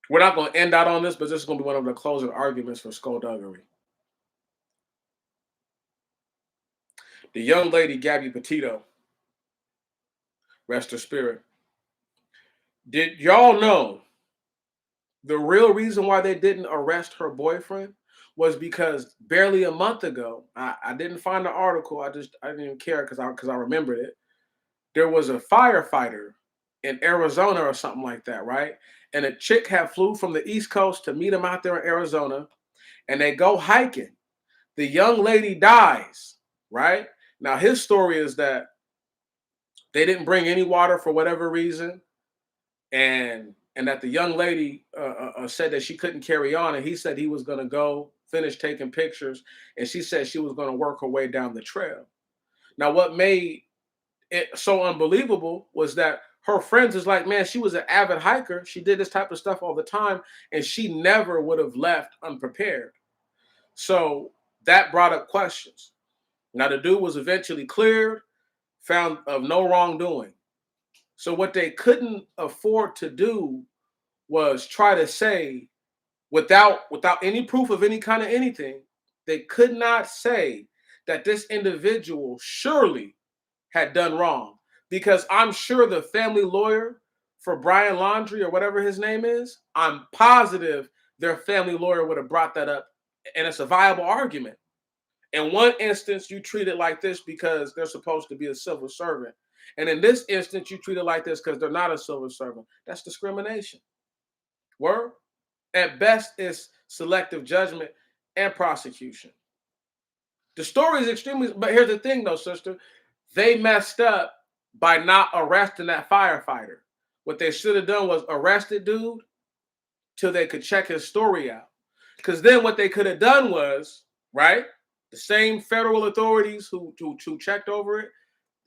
We're not going to end out on this, but this is going to be one of the closing arguments for skullduggery. The young lady, Gabby Petito, rest her spirit. Did y'all know the real reason why they didn't arrest her boyfriend was because barely a month ago, I didn't find the article. I didn't even care because I remembered it. There was a firefighter in Arizona or something like that, right? And a chick had flew from the East Coast to meet him out there in Arizona, and they go hiking. The young lady dies, right? Now his story is that they didn't bring any water for whatever reason, and that the young lady said that she couldn't carry on, and he said he was going to go finish taking pictures, and she said she was going to work her way down the trail. Now, what made it so unbelievable was that her friends is like, man, she was an avid hiker. She did this type of stuff all the time, and she never would have left unprepared. So that brought up questions. Now, the dude was eventually cleared, found of no wrongdoing. So what they couldn't afford to do was try to say, without any proof of any kind of anything, they could not say that this individual surely had done wrong. Because I'm sure the family lawyer for Brian Laundrie or whatever his name is, I'm positive their family lawyer would have brought that up, and it's a viable argument. In one instance, you treat it like this because they're supposed to be a civil servant. And in this instance, you treat it like this because they're not a civil servant. That's discrimination. Word? At best, it's selective judgment and prosecution. The story is extremely, but here's the thing though, sister. They messed up by not arresting that firefighter. What they should have done was arrested dude till they could check his story out. Because then what they could have done was, right, the same federal authorities who checked over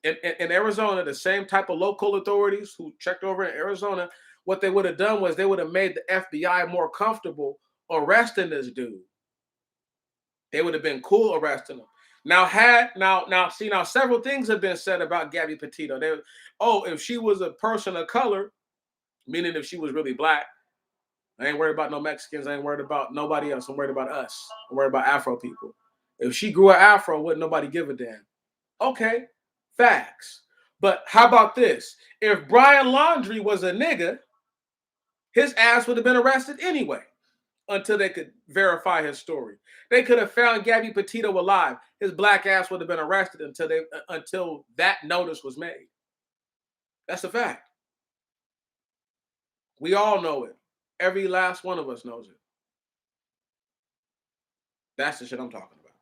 it in Arizona, the same type of local authorities who checked over in Arizona, what they would have done was they would have made the FBI more comfortable arresting this dude. They would have been cool arresting him. Now, several things have been said about Gabby Petito. If she was a person of color, meaning if she was really black, I ain't worried about no Mexicans. I ain't worried about nobody else. I'm worried about us. I'm worried about Afro people. If she grew an Afro, wouldn't nobody give a damn? Okay, facts. But how about this? If Brian Laundrie was a nigga, his ass would have been arrested anyway until they could verify his story. They could have found Gabby Petito alive. His black ass would have been arrested until that notice was made. That's a fact. We all know it. Every last one of us knows it. That's the shit I'm talking about.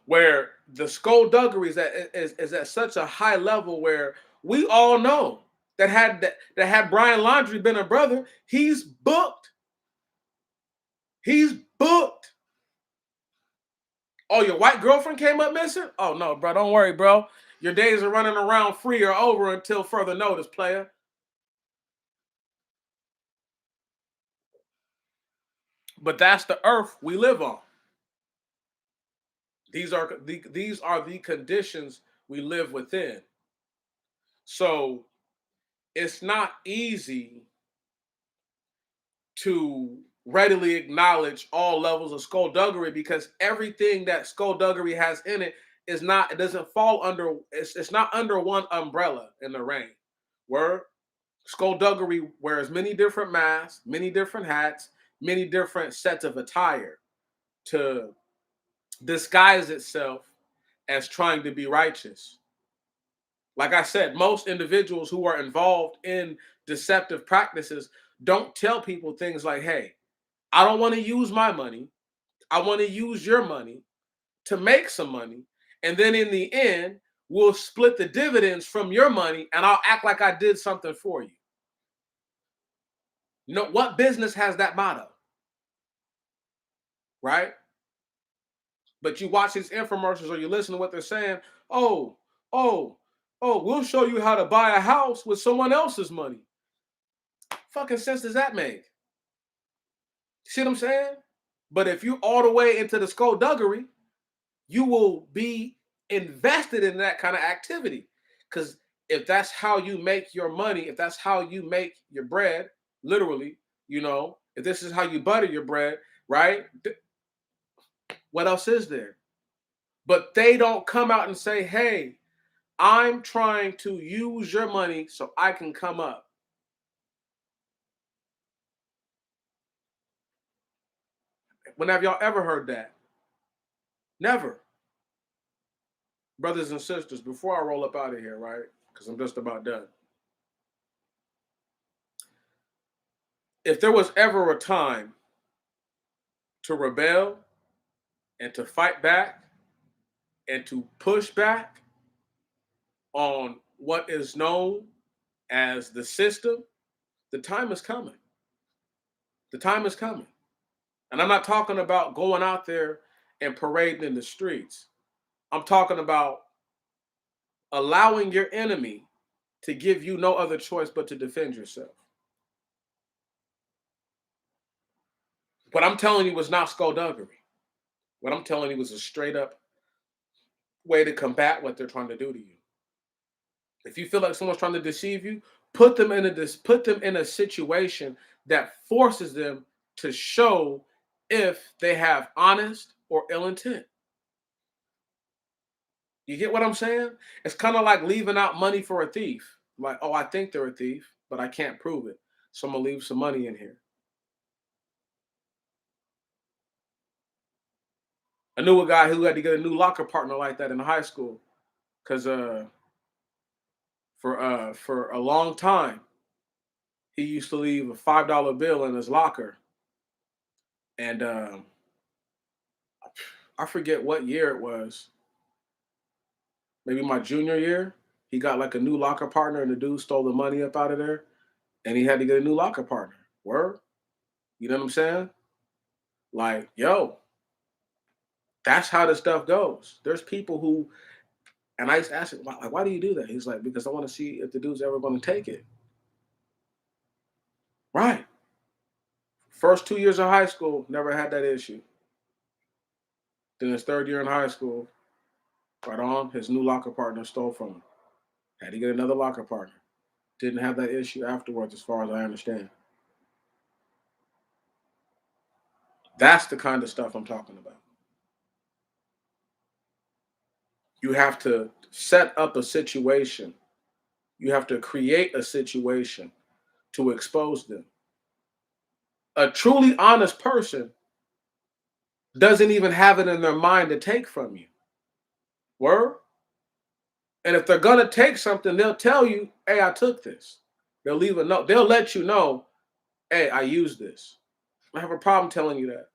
Where the skullduggery is at such a high level where we all know that had Brian Laundrie been a brother, he's booked. He's booked. Oh, your white girlfriend came up missing? Oh, no, bro. Don't worry, bro. Your days of running around free are over until further notice, player. But that's the earth we live on. These are the conditions we live within. So it's not easy to readily acknowledge all levels of skullduggery because everything that skullduggery has in it it doesn't fall under, it's not under one umbrella in the rain. Word? Skullduggery wears many different masks, many different hats, many different sets of attire to disguise itself as trying to be righteous. Like I said, most individuals who are involved in deceptive practices don't tell people things like, hey, I don't want to use my money. I want to use your money to make some money. And then in the end, we'll split the dividends from your money and I'll act like I did something for you. No, what business has that motto? right? But you watch these infomercials or you listen to what they're saying. Oh, oh, oh, we'll show you how to buy a house with someone else's money. Fucking sense does that make? See what I'm saying? But if you all the way into the skullduggery, you will be invested in that kind of activity. Because if that's how you make your money, if that's how you make your bread, literally, if this is how you butter your bread, right? What else is there? But they don't come out and say, hey, I'm trying to use your money so I can come up. When have y'all ever heard that? Never. Brothers and sisters, before I roll up out of here, right? Because I'm just about done. If there was ever a time to rebel and to fight back and to push back on what is known as the system, the time is coming. The time is coming. And I'm not talking about going out there and parading in the streets. I'm talking about allowing your enemy to give you no other choice but to defend yourself. What I'm telling you was not skullduggery. What I'm telling you was a straight up way to combat what they're trying to do to you. If you feel like someone's trying to deceive you, put them in a situation that forces them to show if they have honest or ill intent. You get what I'm saying? It's kind of like leaving out money for a thief. Like, oh, I think they're a thief, but I can't prove it. So I'm gonna leave some money in here. I knew a guy who had to get a new locker partner like that in high school, because for a long time he used to leave a $5 bill in his locker, and I forget what year it was. Maybe my junior year. He got like a new locker partner, and the dude stole the money up out of there, and he had to get a new locker partner. Word, you know what I'm saying? Like, yo, that's how this stuff goes. There's people who, and I used to ask him, like, why do you do that? He's like, because I want to see if the dude's ever going to take it. Right. First 2 years of high school, never had that issue. Then his third year in high school, right on, his new locker partner stole from him. Had to get another locker partner. Didn't have that issue afterwards, as far as I understand. That's the kind of stuff I'm talking about. You have to set up a situation. You have to create a situation to expose them. A truly honest person doesn't even have it in their mind to take from you. Word? And if they're gonna take something, they'll tell you, hey, I took this. They'll leave a note. They'll let you know, hey, I used this. I have a problem telling you that.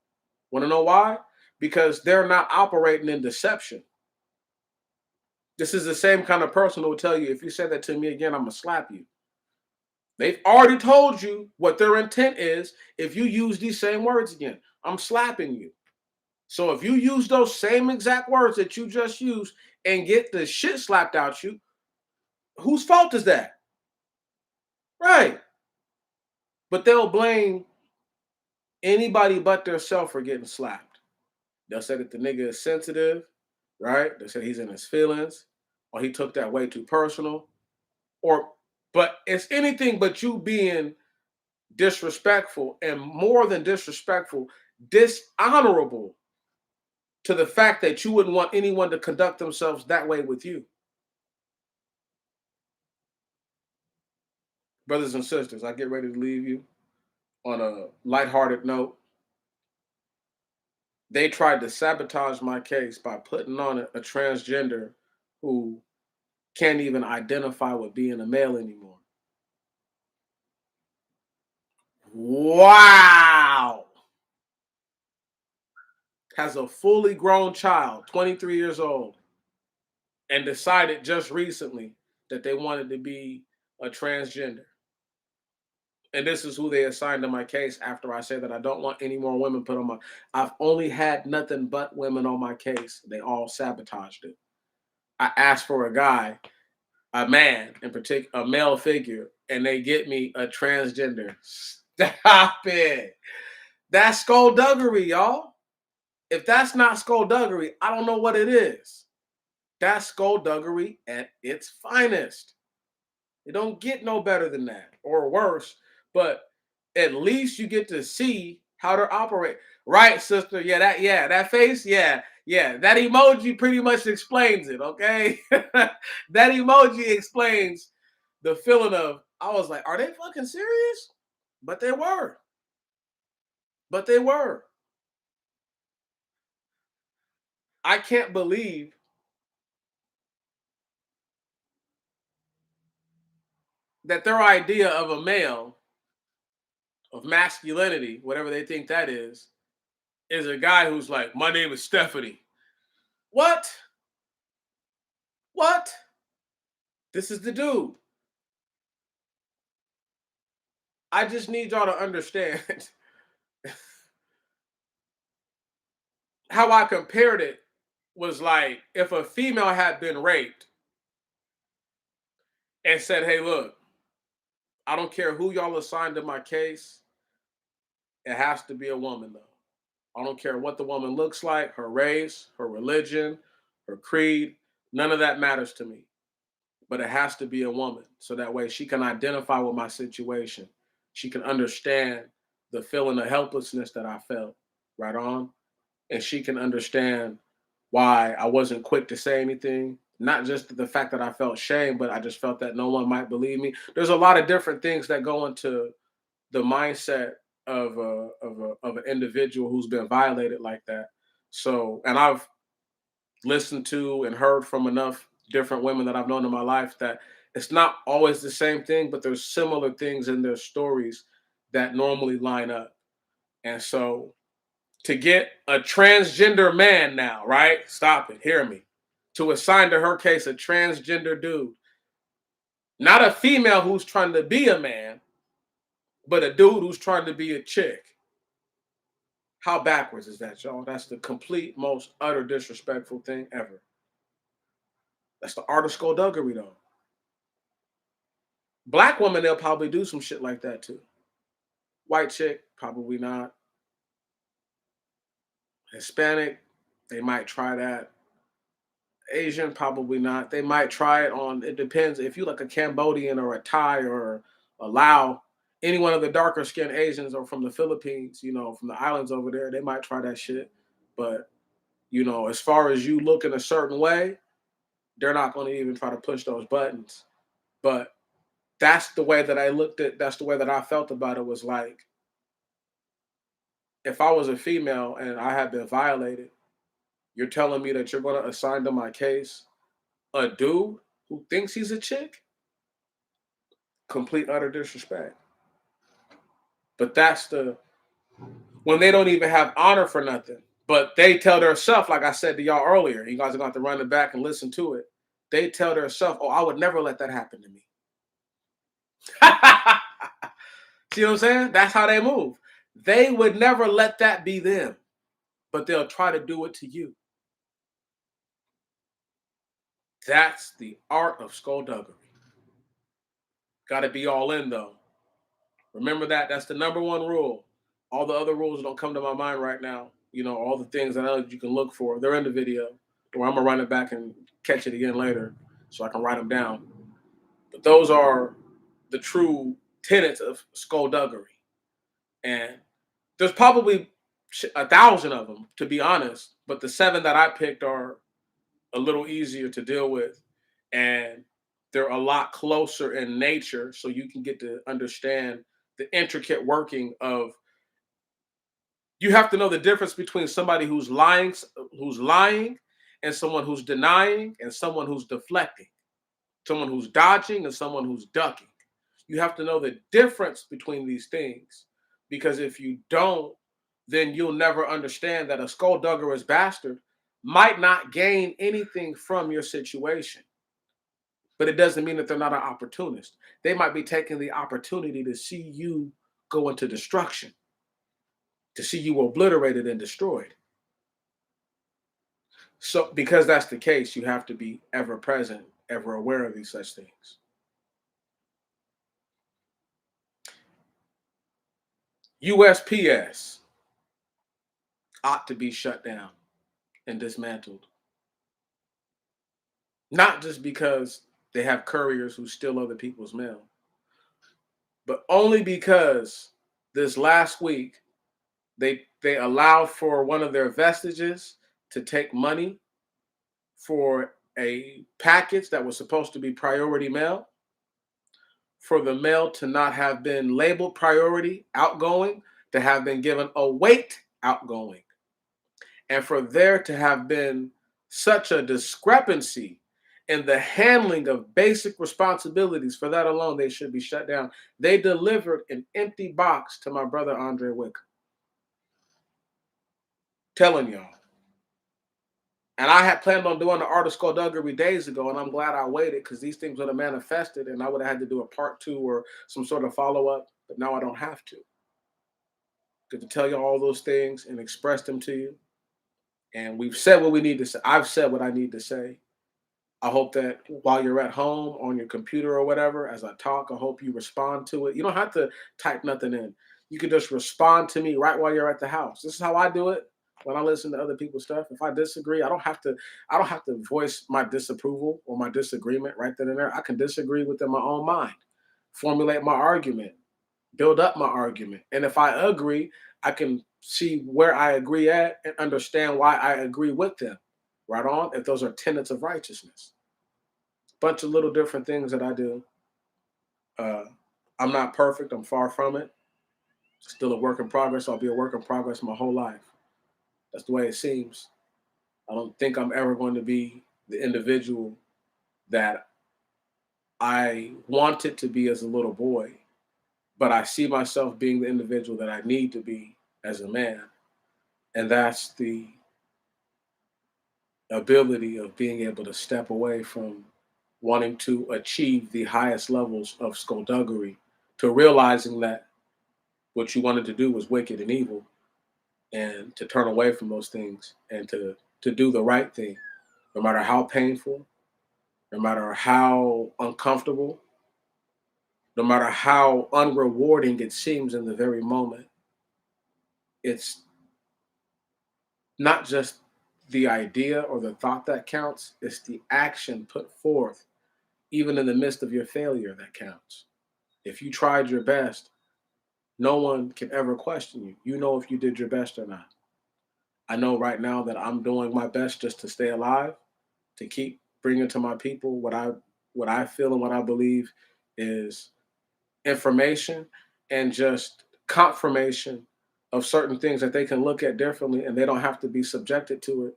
Want to know why? Because they're not operating in deception. This is the same kind of person who will tell you, if you say that to me again, I'm gonna slap you. They've already told you what their intent is. If you use these same words again, I'm slapping you. So if you use those same exact words that you just used and get the shit slapped out you, whose fault is that? Right. But they'll blame anybody but themselves for getting slapped. They'll say that the nigga is sensitive, right? They say he's in his feelings, or he took that way too personal, but it's anything but you being disrespectful, and more than disrespectful, dishonorable to the fact that you wouldn't want anyone to conduct themselves that way with you. Brothers and sisters, I get ready to leave you on a lighthearted note. They tried to sabotage my case by putting on a transgender who can't even identify with being a male anymore. Wow. Has a fully grown child, 23 years old, and decided just recently that they wanted to be a transgender. And this is who they assigned to my case after I said that I don't want any more women put on my. I've only had nothing but women on my case. They all sabotaged it. I asked for a guy, a man in particular, a male figure, and they get me a transgender. Stop it. That's skullduggery, y'all. If that's not skullduggery, I don't know what it is. That's skullduggery at its finest. It don't get no better than that or worse, but at least you get to see how they're operate. Right, sister? That face, that emoji pretty much explains it, okay? That emoji explains the feeling of, I was like, are they fucking serious? But they were. But they were. I can't believe that their idea of a male, of masculinity, whatever they think that is a guy who's like, my name is Stephanie. What? What? This is the dude. I just need y'all to understand how I compared it was like if a female had been raped and said, hey, look, I don't care who y'all assigned to my case. It has to be a woman, though. I don't care what the woman looks like, her race, her religion, her creed. None of that matters to me. But it has to be a woman. So that way she can identify with my situation. She can understand the feeling of helplessness that I felt, right on. And she can understand why I wasn't quick to say anything. Not just the fact that I felt shame, but I just felt that no one might believe me. There's a lot of different things that go into the mindset of an individual who's been violated like that. So, and I've listened to and heard from enough different women that I've known in my life that it's not always the same thing, but there's similar things in their stories that normally line up. And so to get a transgender man now, right? Stop it, hear me. To assign to her case a transgender dude, not a female who's trying to be a man, but a dude who's trying to be a chick. How backwards is that, y'all? That's the complete, most utter disrespectful thing ever. That's the art of skullduggery, though. Black women, they'll probably do some shit like that too. White chick, probably not. Hispanic, they might try that. Asian, probably not. They might try it on, it depends. If you like a Cambodian or a Thai or a Lao, any one of the darker skinned Asians or from the Philippines, from the islands over there, they might try that shit. But, as far as you look in a certain way, they're not going to even try to push those buttons. But that's the way that I looked at, that's the way that I felt about it, was like, if I was a female and I had been violated, you're telling me that you're going to assign to my case a dude who thinks he's a chick? Complete utter disrespect. But that's when they don't even have honor for nothing. But they tell their self, like I said to y'all earlier, you guys are going to have to run it back and listen to it. They tell their self, oh, I would never let that happen to me. See what I'm saying? That's how they move. They would never let that be them, but they'll try to do it to you. That's the art of skullduggery. Got to be all in, though. Remember that. That's the number one rule. All the other rules don't come to my mind right now. All the things that I know that you can look for, they're in the video. Or I'm going to run it back and catch it again later so I can write them down. But those are the true tenets of skullduggery. And there's probably 1,000 of them, to be honest. But the 7 that I picked are a little easier to deal with. And they're a lot closer in nature, so you can get to understand the intricate working of. You have to know the difference between somebody who's lying, and someone who's denying, and someone who's deflecting, someone who's dodging, and someone who's ducking. You have to know the difference between these things, because if you don't, then you'll never understand that a skullduggerous bastard might not gain anything from your situation, But it doesn't mean that they're not an opportunist. They might be taking the opportunity to see you go into destruction, to see you obliterated and destroyed. So, because that's the case, you have to be ever present, ever aware of these such things. USPS ought to be shut down and dismantled. Not just because they have couriers who steal other people's mail, but only because this last week they allowed for one of their vestiges to take money for a package that was supposed to be priority mail, for the mail to not have been labeled priority outgoing, to have been given a wait outgoing, and for there to have been such a discrepancy in the handling of basic responsibilities. For that alone, they should be shut down. They delivered an empty box to my brother Andre Wick. Telling y'all. And I had planned on doing the Art of Skulduggery days ago, and I'm glad I waited, because these things would have manifested and I would have had to do a part 2 or some sort of follow-up, but now I don't have to. Get to tell you all those things and express them to you. And we've said what we need to say. I've said what I need to say. I hope that while you're at home on your computer or whatever, as I talk, I hope you respond to it. You don't have to type nothing in. You can just respond to me right while you're at the house. This is how I do it when I listen to other people's stuff. If I disagree, I don't have to voice my disapproval or my disagreement right then and there. I can disagree within my own mind, formulate my argument, build up my argument. And if I agree, I can see where I agree at and understand why I agree with them. Right on? If those are tenets of righteousness. Bunch of little different things that I do. I'm not perfect. I'm far from it. Still a work in progress. I'll be a work in progress my whole life. That's the way it seems. I don't think I'm ever going to be the individual that I wanted to be as a little boy, but I see myself being the individual that I need to be as a man. And that's the ability of being able to step away from wanting to achieve the highest levels of skullduggery, to realizing that what you wanted to do was wicked and evil, and to turn away from those things and to do the right thing, no matter how painful, no matter how uncomfortable, no matter how unrewarding it seems in the very moment. It's not just the idea or the thought that counts, it's the action put forth, even in the midst of your failure, that counts. If you tried your best, no one can ever question you. You know if you did your best or not. I know right now that I'm doing my best just to stay alive, to keep bringing to my people what I feel and what I believe is information and just confirmation of certain things that they can look at differently, and they don't have to be subjected to it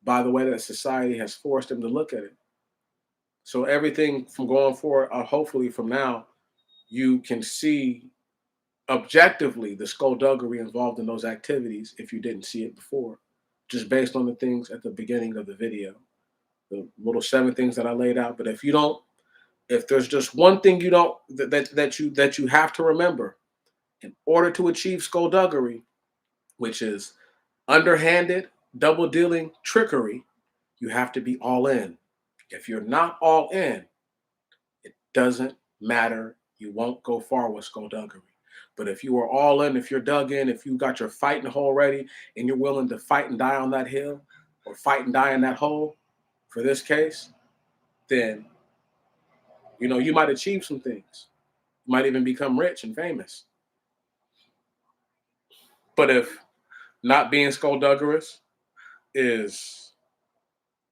by the way that society has forced them to look at it. So everything from going forward, hopefully from now, you can see objectively the skullduggery involved in those activities if you didn't see it before, just based on the things at the beginning of the video, the little 7 things that I laid out. But if there's just one thing you don't that you have to remember in order to achieve skullduggery, which is underhanded, double dealing, trickery, you have to be all in. If you're not all in, it doesn't matter. You won't go far with skullduggery. But if you are all in, if you're dug in, if you got your fighting hole ready and you're willing to fight and die on that hill, or fight and die in that hole, for this case, then you might achieve some things. You might even become rich and famous. But if not being skullduggerous is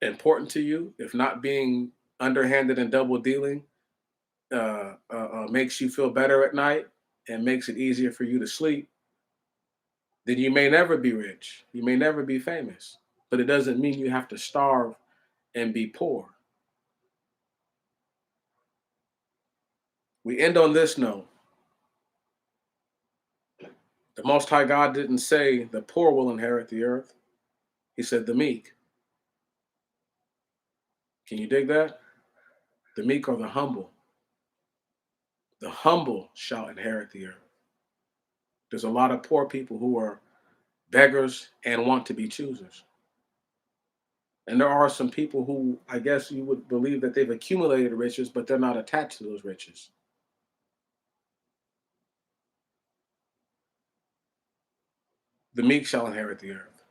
important to you, if not being underhanded and double dealing makes you feel better at night and makes it easier for you to sleep, then you may never be rich. You may never be famous. But it doesn't mean you have to starve and be poor. We end on this note. The Most High God didn't say the poor will inherit the earth. He said the meek. Can you dig that? The meek are the humble. The humble shall inherit the earth. There's a lot of poor people who are beggars and want to be choosers. And there are some people who, I guess you would believe that they've accumulated riches, but they're not attached to those riches. The meek shall inherit the earth.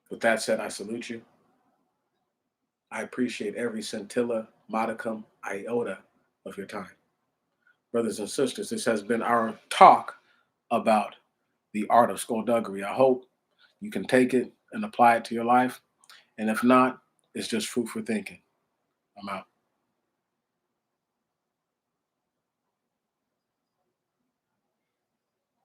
With that said, I salute you. I appreciate every scintilla, modicum, iota of your time. Brothers and sisters, this has been our talk about the art of skullduggery. I hope you can take it and apply it to your life. And if not, it's just food for thinking. I'm out.